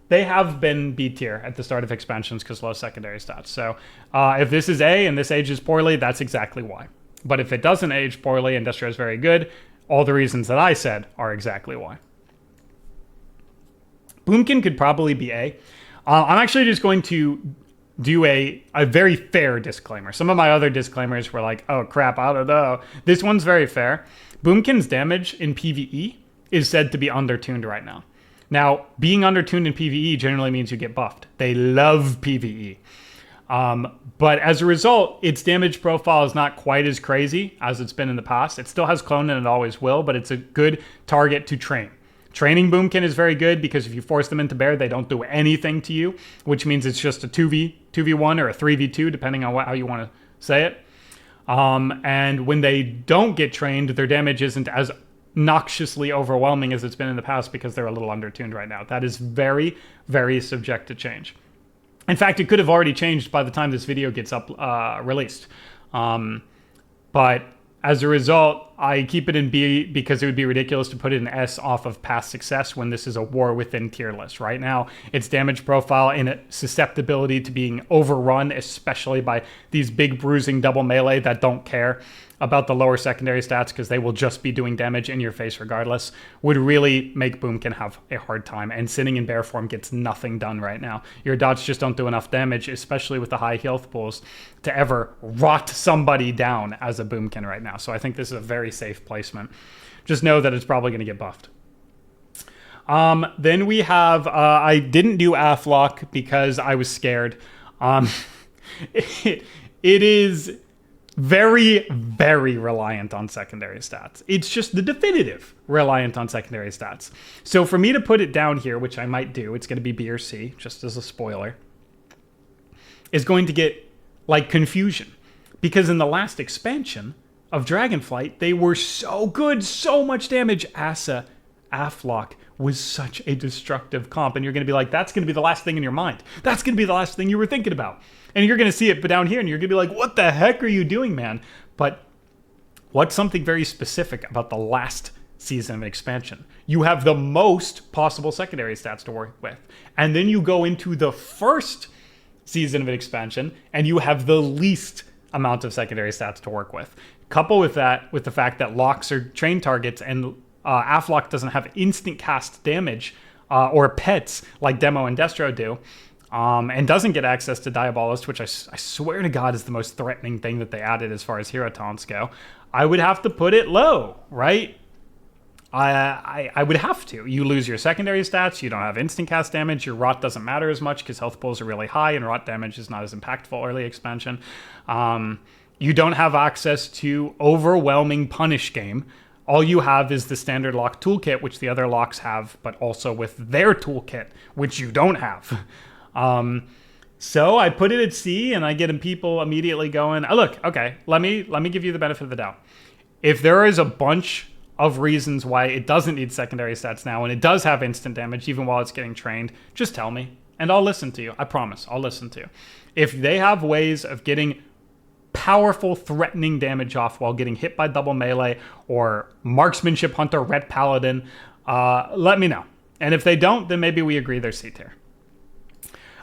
They have been B tier at the start of expansions because low secondary stats. So if this is A and this ages poorly, that's exactly why. But if it doesn't age poorly and Destro is very good, all the reasons that I said are exactly why. Boomkin could probably be A. I'm actually just going to do a very fair disclaimer. Some of my other disclaimers were like, oh crap, I don't know. This one's very fair. Boomkin's damage in PvE is said to be undertuned right now. Now, being undertuned in PvE generally means you get buffed. They love PvE. But as a result, its damage profile is not quite as crazy as it's been in the past. It still has clone and it always will, but it's a good target to train. Training Boomkin is very good because if you force them into bear, they don't do anything to you, which means it's just a 2v1 or a 3v2, depending on how you want to say it. And when they don't get trained, their damage isn't as noxiously overwhelming as it's been in the past because they're a little undertuned right now. That is very, very subject to change. In fact, it could have already changed by the time this video gets released. But as a result, I keep it in B because it would be ridiculous to put it in S off of past success when this is a war within tier list. Right now, its damage profile and susceptibility to being overrun, especially by these big bruising double melee that don't care about the lower secondary stats because they will just be doing damage in your face regardless, would really make Boomkin have a hard time. And sitting in bear form gets nothing done right now. Your dots just don't do enough damage, especially with the high health pools, to ever rot somebody down as a Boomkin right now. So I think this is a very safe placement. Just know that it's probably going to get buffed. Then we have, I didn't do Aflock because I was scared. It is very, very reliant on secondary stats. It's just the definitive reliant on secondary stats. So for me to put it down here, which I might do, it's going to be B or C, just as a spoiler, is going to get like confusion. Because in the last expansion of Dragonflight, they were so good, so much damage. Asa, Aflock was such a destructive comp. And you're going to be like, that's going to be the last thing in your mind. That's going to be the last thing you were thinking about. And you're going to see it down here and you're going to be like, what the heck are you doing, man? But what's something very specific about the last season of expansion? You have the most possible secondary stats to work with. And then you go into the first season of an expansion and you have the least amount of secondary stats to work with. Couple with that, with the fact that locks are train targets and Aflock doesn't have instant cast damage or pets like Demo and Destro do. And doesn't get access to Diabolist, which I swear to God is the most threatening thing that they added as far as hero taunts go. I would have to put it low, right? I would have to. You lose your secondary stats, you don't have instant cast damage, your rot doesn't matter as much because health pools are really high and rot damage is not as impactful early expansion. You don't have access to overwhelming punish game. All you have is the standard lock toolkit, which the other locks have, but also with their toolkit, which you don't have. So I put it at C and I get people immediately going, oh, look, okay, let me give you the benefit of the doubt. If there is a bunch of reasons why it doesn't need secondary stats now and it does have instant damage even while it's getting trained, just tell me and I'll listen to you. I promise, I'll listen to you. If they have ways of getting powerful threatening damage off while getting hit by double melee or marksmanship hunter ret paladin, let me know. And if they don't, then maybe we agree they're C tier.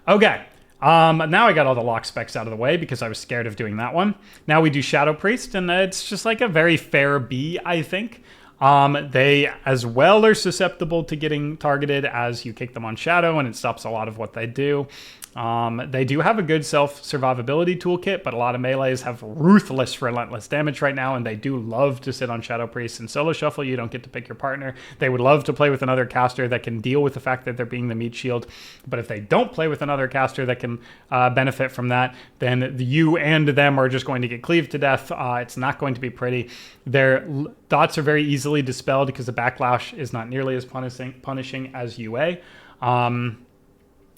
Okay, now I got all the lock specs out of the way because I was scared of doing that one. Now we do Shadow Priest, and it's just like a very fair B, I think. They as well are susceptible to getting targeted as you kick them on Shadow, and it stops a lot of what they do. They do have a good self-survivability toolkit, but a lot of melees have ruthless, relentless damage right now, and they do love to sit on Shadow Priest. In Solo Shuffle, you don't get to pick your partner. They would love to play with another caster that can deal with the fact that they're being the meat shield, but if they don't play with another caster that can benefit from that, then you and them are just going to get cleaved to death. It's not going to be pretty. Their dots are very easily dispelled because the backlash is not nearly as punishing as UA.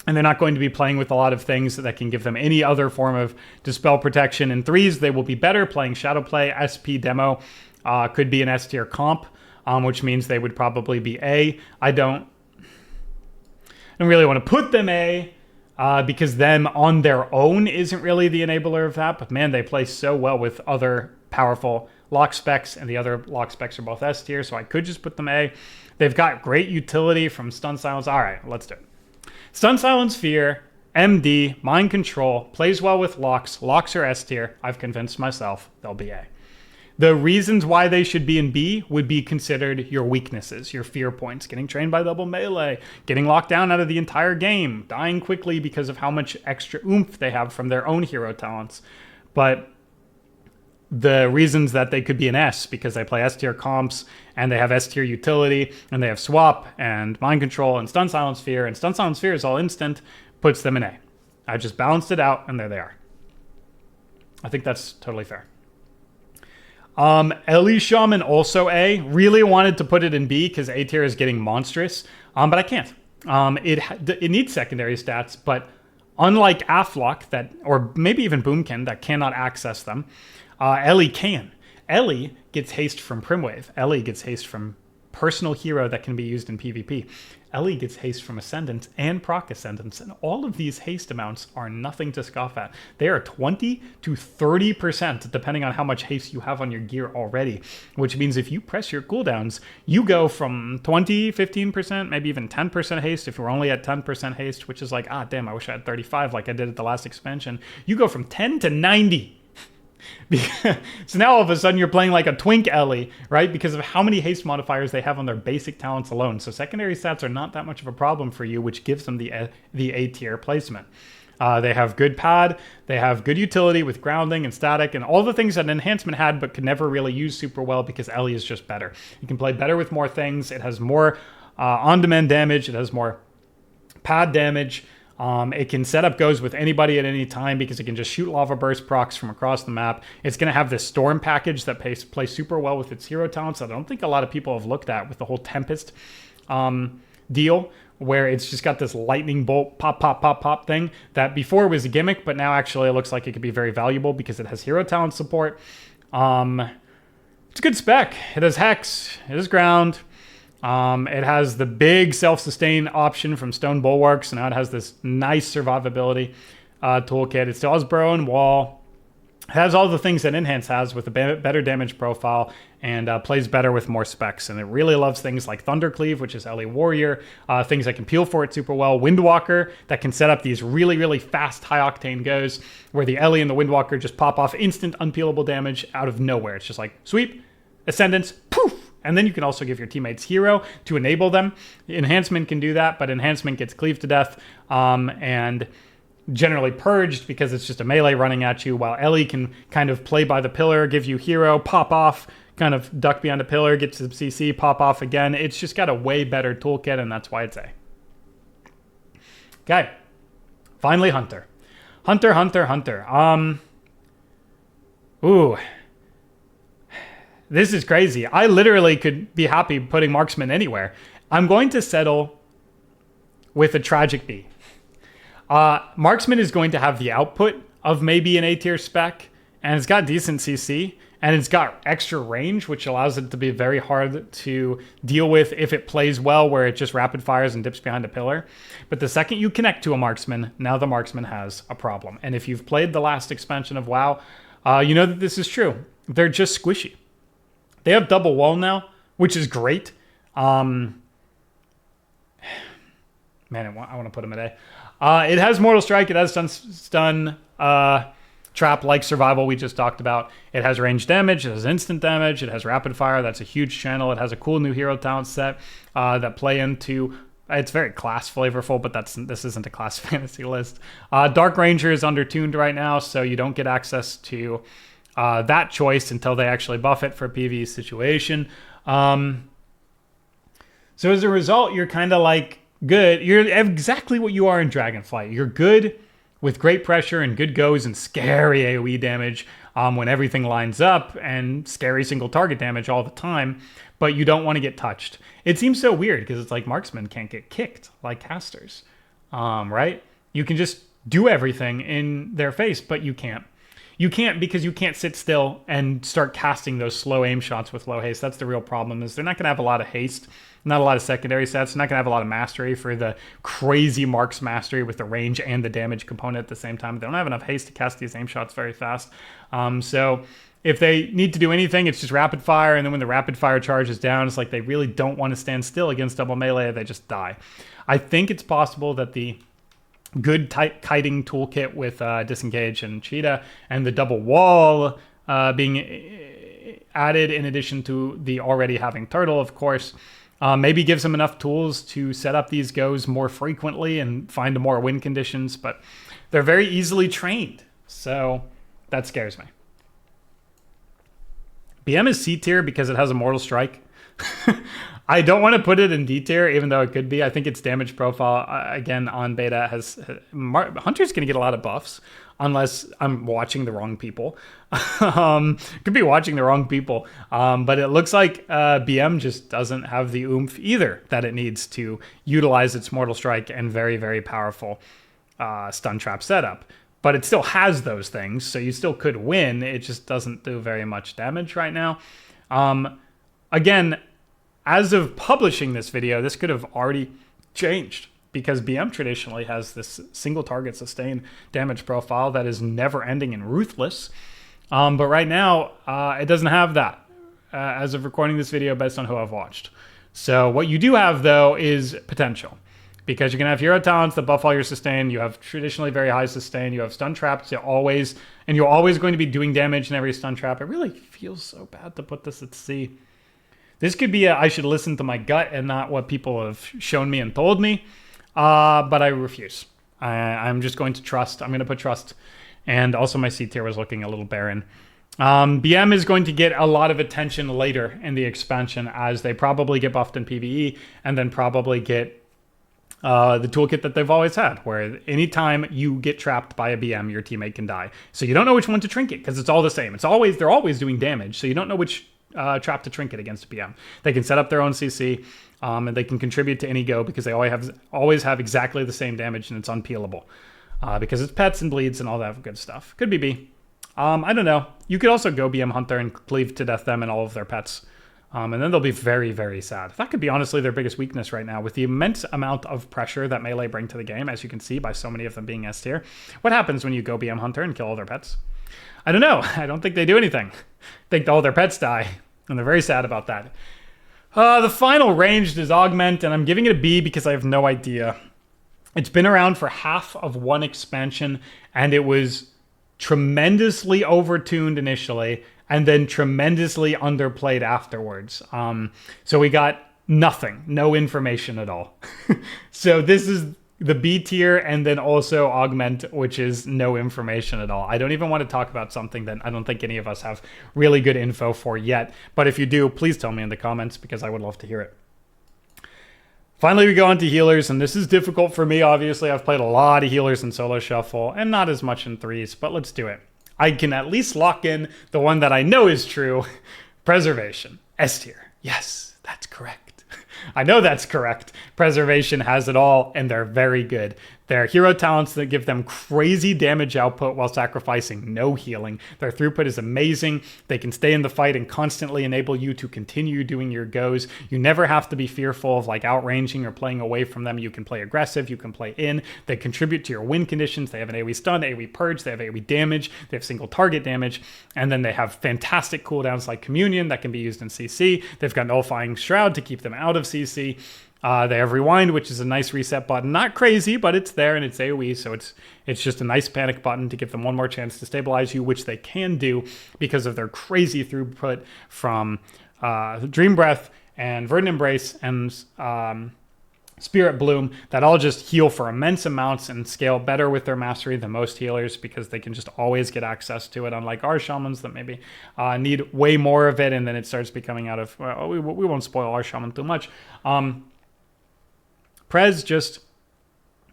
And they're not going to be playing with a lot of things that can give them any other form of dispel protection. In threes, they will be better playing Shadow Play. SP Demo could be an S tier comp, which means they would probably be A. I don't really want to put them A because them on their own isn't really the enabler of that. But man, they play so well with other powerful lock specs, and the other lock specs are both S tier, so I could just put them A. They've got great utility from Stun Silence. All right, let's do it. Stun Silence, Fear, MD, Mind Control, plays well with locks. Locks are S tier. I've convinced myself they'll be A. The reasons why they should be in B would be considered your weaknesses, your fear points, getting trained by double melee, getting locked down out of the entire game, dying quickly because of how much extra oomph they have from their own hero talents. But the reasons that they could be an S, because they play S tier comps and they have S tier utility and they have swap and mind control and stun silence fear, and stun silence fear is all instant, puts them in A. I just balanced it out and there they are. I think that's totally fair. Ellie Shaman also A. Really wanted to put it in B because A tier is getting monstrous, but I can't. It needs secondary stats, but unlike Aflock, that, or maybe even Boomkin, that cannot access them, Ellie can. Ellie gets haste from Primwave. Ellie gets haste from personal hero that can be used in PvP. Ellie gets haste from Ascendance and proc Ascendance, and all of these haste amounts are nothing to scoff at. They are 20 to 30% depending on how much haste you have on your gear already, which means if you press your cooldowns, you go from 20, 15%, maybe even 10% haste if you're only at 10% haste, which is like, ah, damn, I wish I had 35 like I did at the last expansion. You go from 10 to 90. So now all of a sudden you're playing like a twink Ellie, right? Because of how many haste modifiers they have on their basic talents alone. So secondary stats are not that much of a problem for you, which gives them the A tier placement. They have good pad, they have good utility with grounding and static and all the things that an enhancement had but could never really use super well because Ellie is just better. You can play better with more things. It has more on-demand damage. It has more pad damage. It can set up goes with anybody at any time because it can just shoot lava burst procs from across the map. It's going to have this storm package that plays super well with its hero talents that I don't think a lot of people have looked at with the whole Tempest deal, where it's just got this lightning bolt pop, pop, pop, pop thing that before was a gimmick, but now actually it looks like it could be very valuable because it has hero talent support. It's a good spec. It has Hex. It has Ground. It has the big self-sustain option from Stone Bulwarks, and now it has this nice survivability toolkit. It still has Burrow and Wall. It has all the things that Enhance has with a better damage profile and plays better with more specs. And it really loves things like Thundercleave, which is Ellie Warrior, things that can peel for it super well. Windwalker that can set up these really, really fast high-octane goes where the Ellie and the Windwalker just pop off instant unpeelable damage out of nowhere. It's just like sweep, Ascendance, poof! And then you can also give your teammates hero to enable them. Enhancement can do that, but enhancement gets cleaved to death and generally purged because it's just a melee running at you, while Ellie can kind of play by the pillar, give you hero, pop off, kind of duck behind a pillar, get to the CC, pop off again. It's just got a way better toolkit, and that's why it's A. Okay. Finally, Hunter. Hunter. Ooh. This is crazy. I literally could be happy putting Marksman anywhere. I'm going to settle with a Tragic B. Marksman is going to have the output of maybe an A tier spec, and it's got decent CC, and it's got extra range, which allows it to be very hard to deal with if it plays well, where it just rapid fires and dips behind a pillar. But the second you connect to a Marksman, now the Marksman has a problem. And if you've played the last expansion of WoW, you know that this is true. They're just squishy. They have double wall now, which is great. Man, I want to put them at A. It has Mortal Strike. It has stun trap like Survival we just talked about. It has range damage. It has instant damage. It has rapid fire. That's a huge channel. It has a cool new hero talent set that play into... It's very class flavorful, but this isn't a class fantasy list. Dark Ranger is undertuned right now, so you don't get access to... that choice until they actually buff it for a PvE situation. So as a result, you're kind of like good. You're exactly what you are in Dragonflight. You're good with great pressure and good goes and scary AoE damage when everything lines up, and scary single target damage all the time, but you don't want to get touched. It seems so weird because it's like Marksmen can't get kicked like casters, right? You can just do everything in their face, but you can't. You can't because you can't sit still and start casting those slow aim shots with low haste. That's the real problem, is they're not going to have a lot of haste, not a lot of secondary sets, they're not going to have a lot of mastery for the crazy Marks mastery with the range and the damage component at the same time. They don't have enough haste to cast these aim shots very fast. So if they need to do anything, it's just rapid fire, and then when the rapid fire charge is down, it's like they really don't want to stand still against double melee. They just die. I think it's possible that the good kiting toolkit with Disengage and Cheetah and the double wall being added in addition to the already having Turtle, of course, maybe gives them enough tools to set up these goes more frequently and find more win conditions, but they're very easily trained, so that scares me. BM is C tier because it has Immortal Strike. I don't want to put it in D tier, even though it could be. I think its damage profile, again, on beta has... Hunter's going to get a lot of buffs, unless I'm watching the wrong people. Could be watching the wrong people. But it looks like BM just doesn't have the oomph either that it needs to utilize its Mortal Strike and very, very powerful stun trap setup. but it still has those things, so you still could win. It just doesn't do very much damage right now. Again, as of publishing this video, this could have already changed, because BM traditionally has this single target sustain damage profile that is never ending and ruthless. But right now, it doesn't have that as of recording this video based on who I've watched. So what you do have, though, is potential, because you can have hero talents that buff all your sustain. You have traditionally very high sustain. You have stun traps. You're always going to be doing damage in every stun trap. It really feels so bad to put this at C. This could be I should listen to my gut and not what people have shown me and told me. But I refuse. I'm just going to trust. I'm going to put trust. And also my C tier was looking a little barren. BM is going to get a lot of attention later in the expansion, as they probably get buffed in PvE and then probably get the toolkit that they've always had, where anytime you get trapped by a BM, your teammate can die. So you don't know which one to trinket, because it's all the same. They're always doing damage, so you don't know which trap to trinket against a BM. They can set up their own CC, and they can contribute to any go, because they always have exactly the same damage, and it's unpeelable. Because it's pets and bleeds and all that good stuff. Could be B. I don't know. You could also go BM Hunter and cleave to death them and all of their pets. And then they'll be very, very sad. That could be honestly their biggest weakness right now, with the immense amount of pressure that Melee bring to the game, as you can see by so many of them being S tier. What happens when you go BM Hunter and kill all their pets? I don't know. I don't think they do anything. I think all their pets die, and they're very sad about that. The final ranged is Augment, and I'm giving it a B because I have no idea. It's been around for half of one expansion, and it was tremendously overtuned initially, and then tremendously underplayed afterwards. So we got nothing, no information at all. So this is the B tier, and then also Augment, which is no information at all. I don't even want to talk about something that I don't think any of us have really good info for yet. But if you do, please tell me in the comments, because I would love to hear it. Finally, we go on to healers, and this is difficult for me. Obviously, I've played a lot of healers in solo shuffle, and not as much in threes, but let's do it. I can at least lock in the one that I know is true. Preservation. S tier. Yes, that's correct. I know that's correct. Preservation has it all, and they're very good. They're hero talents that give them crazy damage output while sacrificing no healing. Their throughput is amazing. They can stay in the fight and constantly enable you to continue doing your goes. You never have to be fearful of like outranging or playing away from them. You can play aggressive, you can play in. They contribute to your win conditions. They have an AoE stun, AoE purge, they have AoE damage, they have single target damage, and then they have fantastic cooldowns like Communion that can be used in CC. They've got Nullifying Shroud to keep them out of CC. They have Rewind, which is a nice reset button. Not crazy, but it's there, and it's AoE, so it's just a nice panic button to give them one more chance to stabilize you, which they can do because of their crazy throughput from Dream Breath and Verdant Embrace and Spirit Bloom that all just heal for immense amounts and scale better with their mastery than most healers, because they can just always get access to it, unlike our shamans that maybe need way more of it, and then it starts becoming out of... Well, we won't spoil our shaman too much. Prez just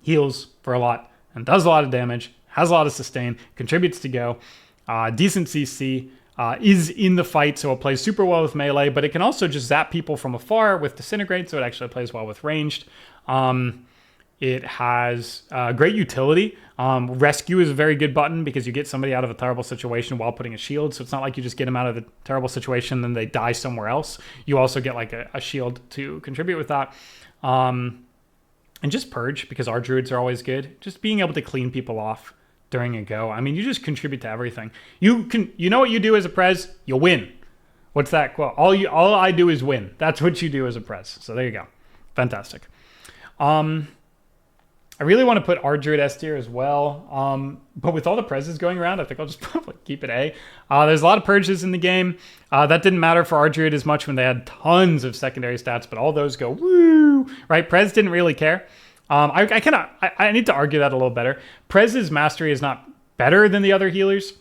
heals for a lot and does a lot of damage, has a lot of sustain, contributes to go, decent CC, is in the fight, so it plays super well with melee, but it can also just zap people from afar with Disintegrate, so it actually plays well with ranged. It has great utility. Rescue is a very good button because you get somebody out of a terrible situation while putting a shield, so it's not like you just get them out of the terrible situation then they die somewhere else. You also get like a shield to contribute with that. And just Purge, because our druids are always good. Just being able to clean people off during a go. I mean, you just contribute to everything. You know what you do as a Prez? You win. What's that quote? All I do is win. That's what you do as a Prez. So there you go. Fantastic. I really want to put our druid S tier as well. But with all the Prezes going around, I think I'll just probably keep it A. There's a lot of Purges in the game. That didn't matter for our druid as much when they had tons of secondary stats, but all those go woo, right? Prez didn't really care. I need to argue that a little better. Prez's mastery is not better than the other healers.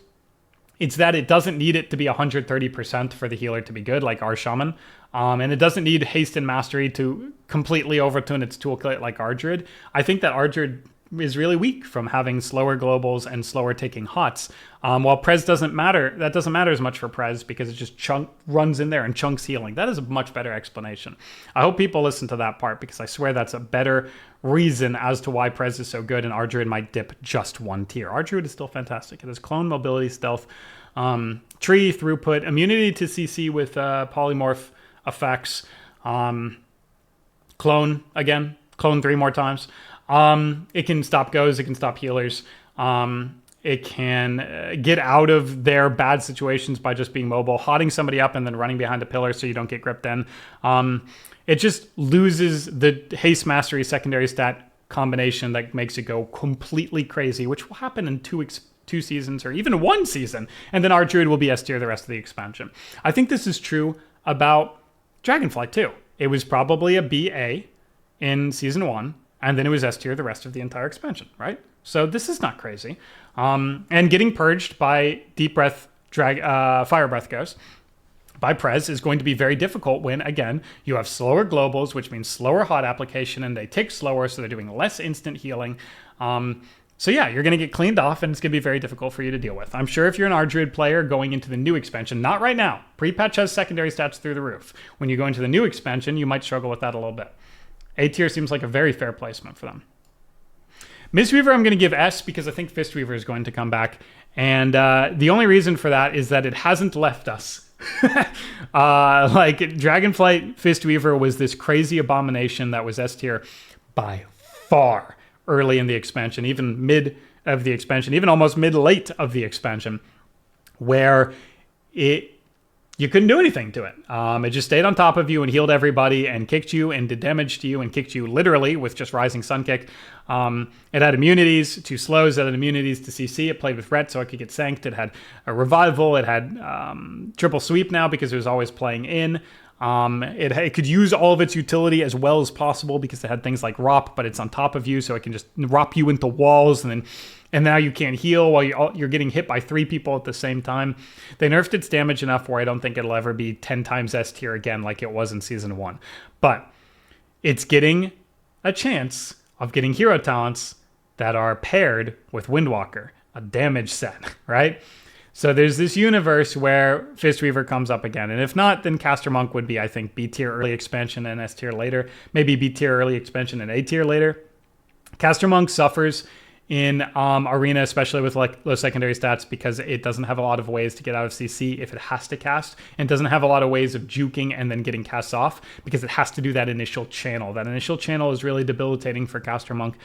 It's that it doesn't need it to be 130% for the healer to be good, like our shaman. And it doesn't need haste and mastery to completely overtune its toolkit like our druid. I think that our druid is really weak from having slower globals and slower taking hots. While Prez doesn't matter, that doesn't matter as much for Prez because it just runs in there and chunks healing. That is a much better explanation. I hope people listen to that part because I swear that's a better reason as to why Prez is so good and our Druid might dip just one tier. Our Druid is still fantastic. It has clone, mobility, stealth, tree, throughput, immunity to CC with polymorph effects, clone again, clone 3 more times. It can stop goes, it can stop healers. It can get out of their bad situations by just being mobile, hotting somebody up and then running behind a pillar so you don't get gripped in. It just loses the haste mastery secondary stat combination that makes it go completely crazy, which will happen in two seasons or even one season. And then our Druid will be S tier the rest of the expansion. I think this is true about Dragonflight too. It was probably a BA in season 1. And then it was S tier the rest of the entire expansion, right? So this is not crazy. And getting purged by Deep Breath, Fire Breath Ghost by Prez is going to be very difficult when, again, you have slower globals, which means slower hot application, and they tick slower, so they're doing less instant healing. So yeah, you're going to get cleaned off, and it's going to be very difficult for you to deal with. I'm sure if you're an R-Druid player going into the new expansion, not right now. Pre-patch has secondary stats through the roof. When you go into the new expansion, you might struggle with that a little bit. A tier seems like a very fair placement for them. Mistweaver I'm going to give S because I think Fistweaver is going to come back. And the only reason for that is that it hasn't left us. Like Dragonflight Fistweaver was this crazy abomination that was S tier by far early in the expansion, even mid of the expansion, even almost mid-late of the expansion, where you couldn't do anything to it. It just stayed on top of you and healed everybody and kicked you and did damage to you and kicked you literally with just Rising Sun Kick. It had immunities to slows, it had immunities to CC. It played with Ret so it could get sanked. It had a revival. It had triple sweep now because it was always playing in. It could use all of its utility as well as possible because it had things like ROP, but it's on top of you, so it can just ROP you into walls, and now you can't heal while you're getting hit by 3 people at the same time. They nerfed its damage enough where I don't think it'll ever be 10 times S tier again like it was in Season 1. But it's getting a chance of getting hero talents that are paired with Windwalker, a damage set, right? So there's this universe where Fistweaver comes up again. And if not, then Caster Monk would be, I think, B tier early expansion and S tier later. Maybe B tier early expansion and A tier later. Caster Monk suffers in Arena, especially with like low secondary stats, because it doesn't have a lot of ways to get out of CC if it has to cast, and doesn't have a lot of ways of juking and then getting cast off because it has to do that initial channel. That initial channel is really debilitating for Caster Monk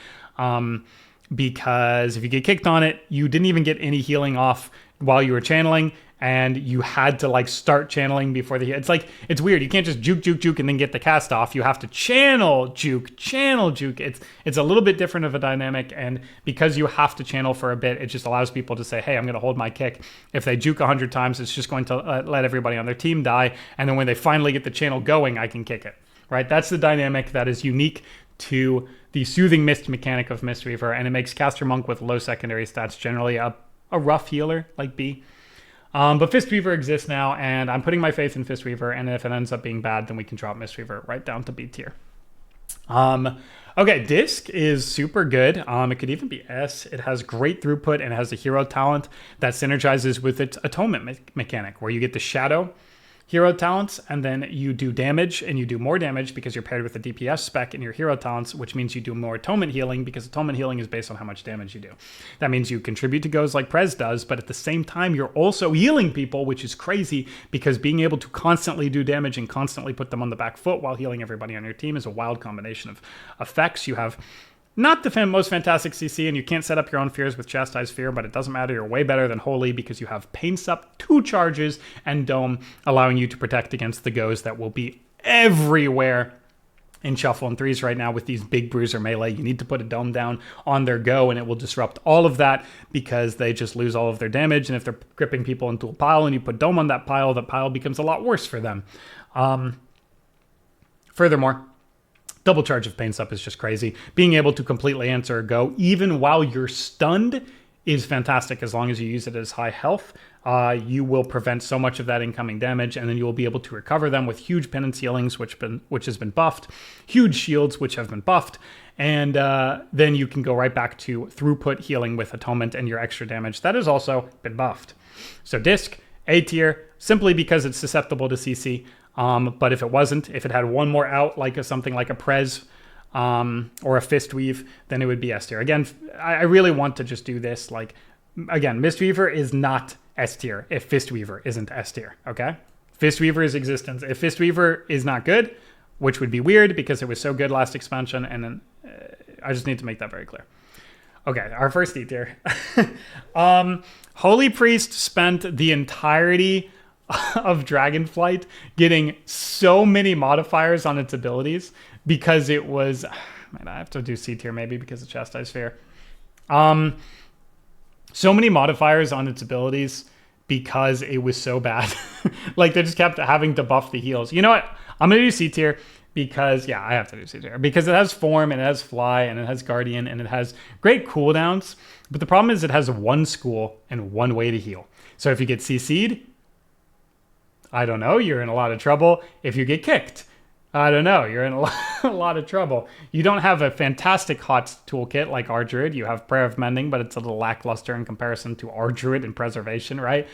because if you get kicked on it, you didn't even get any healing off while you were channeling, and you had to like start channeling before it's weird. You can't just juke and then get the cast off. You have to channel juke. It's a little bit different of a dynamic, and because you have to channel for a bit, it just allows people to say, hey, I'm going to hold my kick. If they juke 100 times, it's just going to let everybody on their team die, and then when they finally get the channel going, I can kick it, right? That's the dynamic that is unique to the Soothing Mist mechanic of Mistweaver, and it makes Caster Monk with low secondary stats generally a rough healer like B. But Fistweaver exists now, and I'm putting my faith in Fistweaver, and if it ends up being bad, then we can drop Mistweaver right down to B tier. Okay, Disc is super good. It could even be S. It has great throughput, and it has a hero talent that synergizes with its atonement mechanic, where you get the shadow hero talents, and then you do damage, and you do more damage because you're paired with a DPS spec in your hero talents, which means you do more atonement healing because atonement healing is based on how much damage you do. That means you contribute to goes like Prez does, but at the same time, you're also healing people, which is crazy because being able to constantly do damage and constantly put them on the back foot while healing everybody on your team is a wild combination of effects. You have not the most fantastic CC, and you can't set up your own fears with Chastise Fear, but it doesn't matter. You're way better than Holy because you have Pain Sup, 2 charges, and Dome, allowing you to protect against the goes that will be everywhere in Shuffle and 3s right now with these big bruiser melee. You need to put a Dome down on their go, and it will disrupt all of that because they just lose all of their damage, and if they're gripping people into a pile and you put Dome on that pile, the pile becomes a lot worse for them. Furthermore, double charge of Pain Sup is just crazy. Being able to completely answer a go, even while you're stunned, is fantastic as long as you use it as high health. you will prevent so much of that incoming damage, and then you will be able to recover them with huge penance healings, which has been buffed, huge shields, which have been buffed, and then you can go right back to throughput healing with atonement and your extra damage. That has also been buffed. So Disc, A tier, simply because it's susceptible to CC. But if it wasn't, if it had one more out, like something like a Prez or a Fist Weave, then it would be S tier. Again, I really want to just do this. Like, again, Mistweaver is not S tier if Fistweaver isn't S tier, okay? Fistweaver's existence. If Fistweaver is not good, which would be weird because it was so good last expansion, and then I just need to make that very clear. Okay, our first E tier. Holy Priest spent the entirety of Dragonflight getting so many modifiers on its abilities because it was... Man, I have to do C tier maybe because of Chastised Sphere. So many modifiers on its abilities because it was so bad. Like, they just kept having to buff the heals. You know what? I'm going to do C tier because, yeah, I have to do C tier. Because it has Form, and it has Fly, and it has Guardian, and it has great cooldowns. But the problem is it has one school and one way to heal. So if you get CC'd, I don't know, you're in a lot of trouble. If you get kicked, I don't know, you're in a lot of trouble. You don't have a fantastic HOTS toolkit like our Druid. You have Prayer of Mending, but it's a little lackluster in comparison to our Druid in Preservation, right?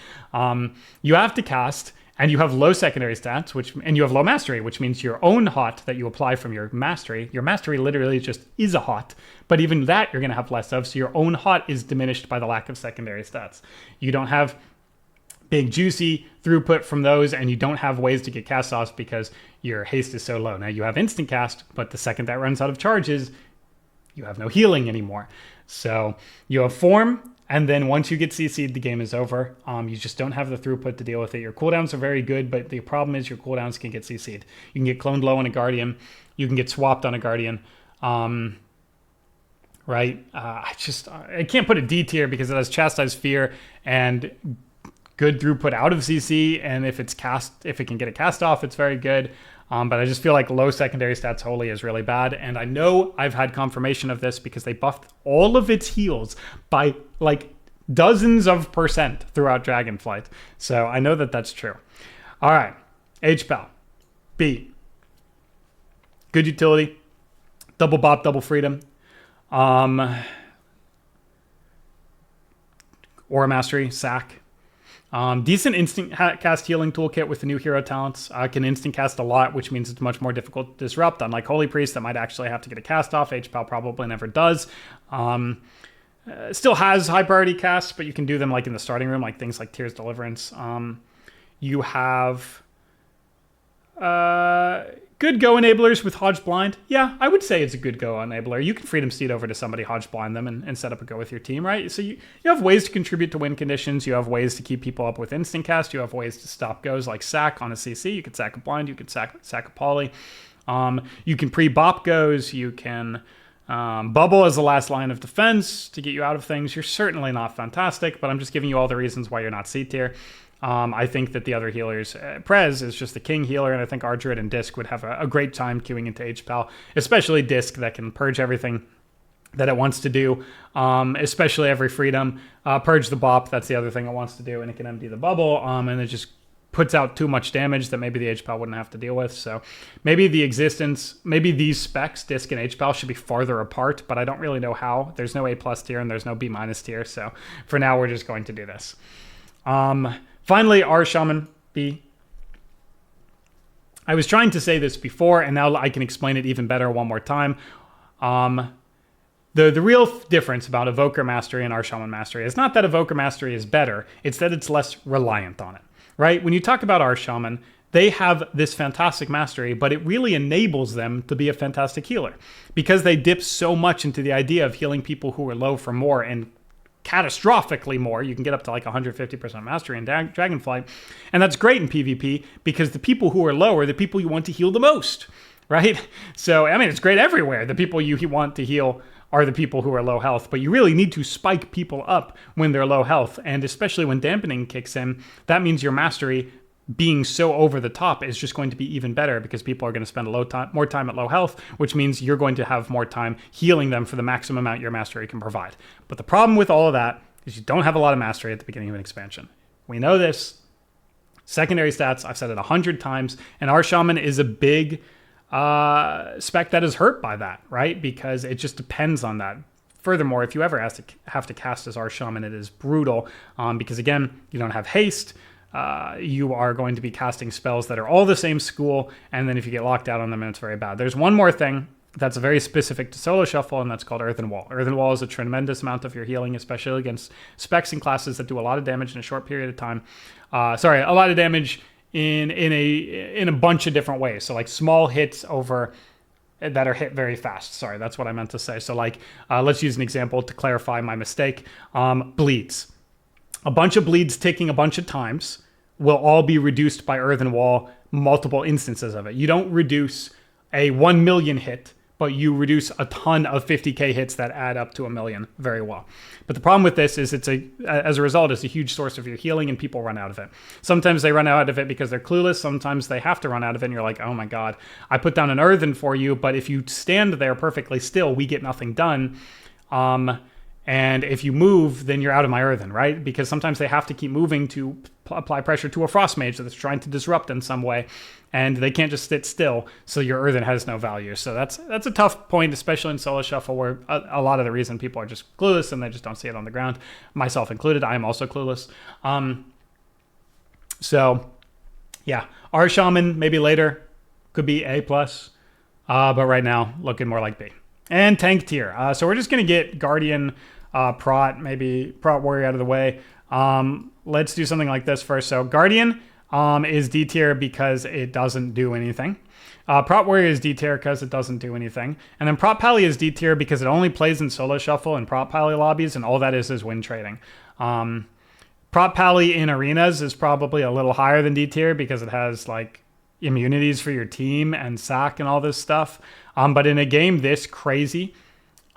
You have to cast, and you have low secondary stats, and you have low mastery, which means your own HOT that you apply from your mastery literally just is a HOT, but even that you're going to have less of, so your own HOT is diminished by the lack of secondary stats. You don't have big juicy throughput from those, and you don't have ways to get cast offs because your haste is so low. Now you have instant cast, but the second that runs out of charges, you have no healing anymore. So you have Form, and then once you get CC'd, the game is over. You just don't have the throughput to deal with it. Your cooldowns are very good, but the problem is your cooldowns can get CC'd. You can get cloned low on a Guardian. You can get swapped on a Guardian. Right? I can't put a D tier because it has Chastised Fear and good throughput out of CC, and if it can get a cast off, it's very good. But I just feel like low secondary stats Holy is really bad, and I know I've had confirmation of this because they buffed all of its heals by like dozens of % throughout Dragonflight. So I know that that's true. All right, HPAL, B. Good utility, double bop, double freedom. Aura Mastery, sack. Decent instant cast healing toolkit with the new hero talents. Can instant cast a lot, which means it's much more difficult to disrupt. Unlike Holy Priest, that might actually have to get a cast off. HPAL probably never does. Still has high priority casts, but you can do them like in the starting room, like things like Tears Deliverance. You have good go enablers with Hodge Blind. Yeah, I would say it's a good go enabler. You can Freedom Seed over to somebody, Hodge Blind them, and set up a go with your team, right? So you have ways to contribute to win conditions. You have ways to keep people up with instant cast. You have ways to stop goes like sack on a CC. You could sack a blind. You could sack a poly. You can pre-bop goes. You can bubble as the last line of defense to get you out of things. You're certainly not fantastic, but I'm just giving you all the reasons why you're not C tier. I think that the other healers, Prez is just the king healer, and I think Ardred and Disc would have a great time queuing into HPAL, especially Disc that can purge everything that it wants to do, especially every freedom. Purge the bop, that's the other thing it wants to do, and it can empty the bubble, and it just puts out too much damage that maybe the HPAL wouldn't have to deal with. So maybe these specs, Disc and HPAL, should be farther apart, but I don't really know how. There's no A+ tier and there's no B- tier, so for now we're just going to do this. Finally, our Shaman, B. I was trying to say this before, and now I can explain it even better one more time. The real difference about Evoker Mastery and our Shaman Mastery is not that Evoker Mastery is better, it's that it's less reliant on it, right? When you talk about our Shaman, they have this fantastic mastery, but it really enables them to be a fantastic healer because they dip so much into the idea of healing people who are low for more and catastrophically more. You can get up to like 150% mastery in Dragonflight, and that's great in PvP because the people who are low are the people you want to heal the most, right? So I mean, it's great everywhere. The people you want to heal are the people who are low health, but you really need to spike people up when they're low health, and especially when dampening kicks in, that means your mastery being so over the top is just going to be even better because people are going to spend more time at low health, which means you're going to have more time healing them for the maximum amount your mastery can provide. But the problem with all of that is you don't have a lot of mastery at the beginning of an expansion. We know this. Secondary stats, I've said it 100 times, and our shaman is a big spec that is hurt by that, right? Because it just depends on that. Furthermore, if you ever have to cast as our shaman, it is brutal because, again, you don't have haste. You are going to be casting spells that are all the same school, and then if you get locked out on them, it's very bad. There's one more thing that's very specific to solo shuffle, and that's called Earthen Wall. Earthen Wall is a tremendous amount of your healing, especially against specs and classes that do a lot of damage in a short period of time. A lot of damage in a bunch of different ways. So like small hits over that are hit very fast. Sorry, that's what I meant to say. So like, let's use an example to clarify my mistake. Bleeds. A bunch of bleeds ticking a bunch of times will all be reduced by Earthen Wall, multiple instances of it. You don't reduce a 1 million hit, but you reduce a ton of 50k hits that add up to 1 million very well. But the problem with this is as a result, it's a huge source of your healing, and people run out of it. Sometimes they run out of it because they're clueless. Sometimes they have to run out of it, and you're like, oh my god, I put down an earthen for you, but if you stand there perfectly still, we get nothing done. And if you move, then you're out of my earthen, right? Because sometimes they have to keep moving to apply pressure to a frost mage that's trying to disrupt in some way, and they can't just sit still, so your earthen has no value. So that's a tough point, especially in solo shuffle, where a lot of the reason people are just clueless and they just don't see it on the ground, myself included. I am also clueless. So yeah, our shaman maybe later could be A+, but right now looking more like B. And tank tier. So we're just going to get Guardian, Prot, maybe Prot Warrior out of the way. Let's do something like this first. So Guardian is D tier because it doesn't do anything. Prot Warrior is D tier because it doesn't do anything. And then Prot Pally is D tier because it only plays in solo shuffle and Prot Pally lobbies, and all that is win trading. Prot Pally in arenas is probably a little higher than D tier because it has like immunities for your team and sack and all this stuff. But in a game this crazy,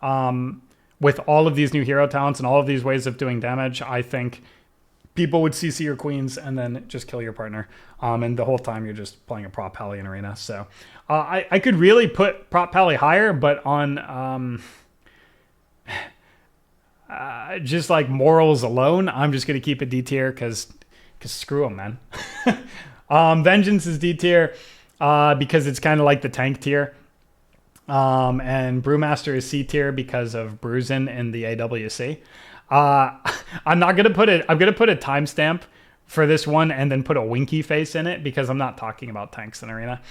with all of these new hero talents and all of these ways of doing damage, I think people would CC your queens and then just kill your partner. And the whole time you're just playing a Prot Pally in arena. So I could really put Prot Pally higher, but on just like morals alone, I'm just going to keep it D tier because screw them, man. Vengeance is D tier because it's kind of like the tank tier. And Brewmaster is C tier because of Bruisin in the AWC. I'm going to put a timestamp for this one and then put a winky face in it because I'm not talking about tanks in arena.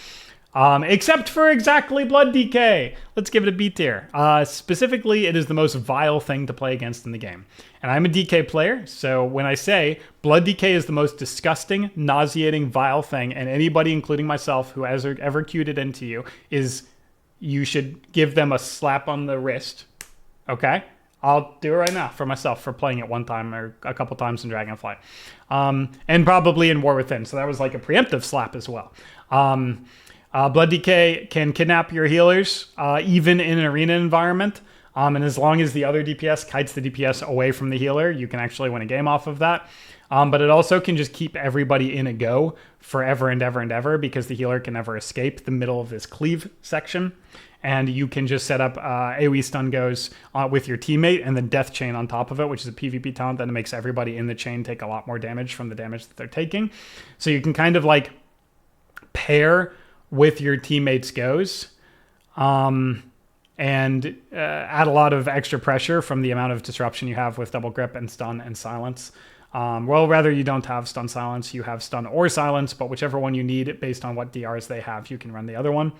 Except for exactly Blood DK. Let's give it a B tier. Specifically, it is the most vile thing to play against in the game. And I'm a DK player, so when I say Blood DK is the most disgusting, nauseating, vile thing, and anybody, including myself, who has ever queued it into you, you should give them a slap on the wrist. Okay? I'll do it right now for myself for playing it one time or a couple times in Dragonflight. And probably in War Within, so that was like a preemptive slap as well. Blood DK can kidnap your healers, even in an arena environment. And as long as the other DPS kites the DPS away from the healer, you can actually win a game off of that. But it also can just keep everybody in a go forever and ever and ever because the healer can never escape the middle of this cleave section. And you can just set up AoE stun goes with your teammate and then Death Chain on top of it, which is a PvP talent that makes everybody in the chain take a lot more damage from the damage that they're taking. So you can kind of like pair with your teammates' goes and add a lot of extra pressure from the amount of disruption you have with double grip and stun and silence. Well, rather you don't have stun silence, you have stun or silence, but whichever one you need based on what DRs they have, you can run the other one.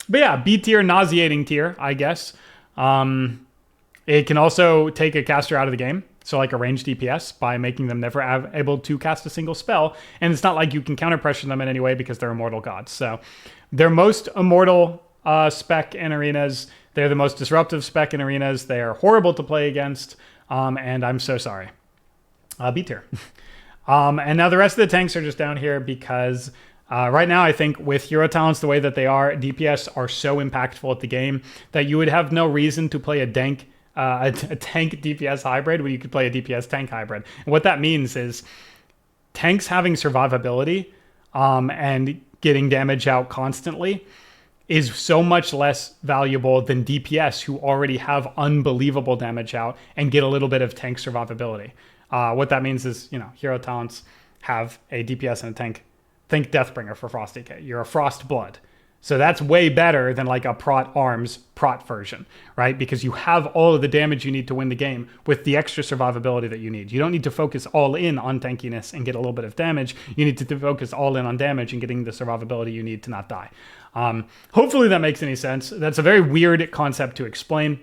But yeah, B tier, nauseating tier, I guess. It can also take a caster out of the game. So like a ranged DPS by making them never able to cast a single spell. And it's not like you can counter pressure them in any way because they're immortal gods. So they're most immortal spec in arenas. They're the most disruptive spec in arenas. They are horrible to play against. And I'm so sorry. B tier. And now the rest of the tanks are just down here because right now I think with hero talents the way that they are, DPS are so impactful at the game that you would have no reason to play a tank DPS hybrid when you could play a DPS tank hybrid. And what that means is tanks having survivability and getting damage out constantly is so much less valuable than DPS who already have unbelievable damage out and get a little bit of tank survivability. What that means is, you know, hero talents have a DPS and a tank. Think Deathbringer for Frost DK. You're a Frost Blood. So that's way better than like a Prot Arms Prot version, right? Because you have all of the damage you need to win the game with the extra survivability that you need. You don't need to focus all in on tankiness and get a little bit of damage. You need to focus all in on damage and getting the survivability you need to not die. Hopefully that makes any sense. That's a very weird concept to explain.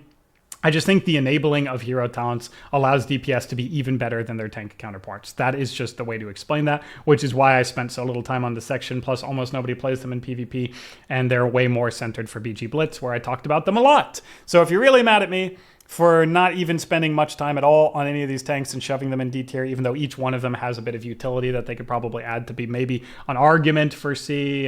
I just think the enabling of hero talents allows DPS to be even better than their tank counterparts. That is just the way to explain that, which is why I spent so little time on this section, plus almost nobody plays them in PvP, and they're way more centered for BG Blitz, where I talked about them a lot. So if you're really mad at me for not even spending much time at all on any of these tanks and shoving them in D tier, even though each one of them has a bit of utility that they could probably add to be maybe an argument for C,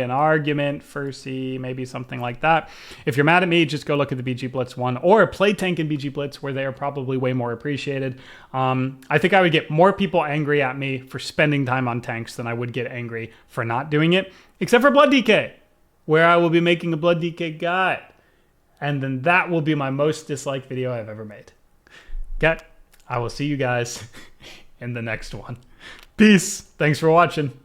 maybe something like that. If you're mad at me, just go look at the BG Blitz one or play tank in BG Blitz, where they are probably way more appreciated. I think I would get more people angry at me for spending time on tanks than I would get angry for not doing it, except for Blood DK, where I will be making a Blood DK guide. And then that will be my most disliked video I've ever made. Okay, I will see you guys in the next one. Peace. Thanks for watching.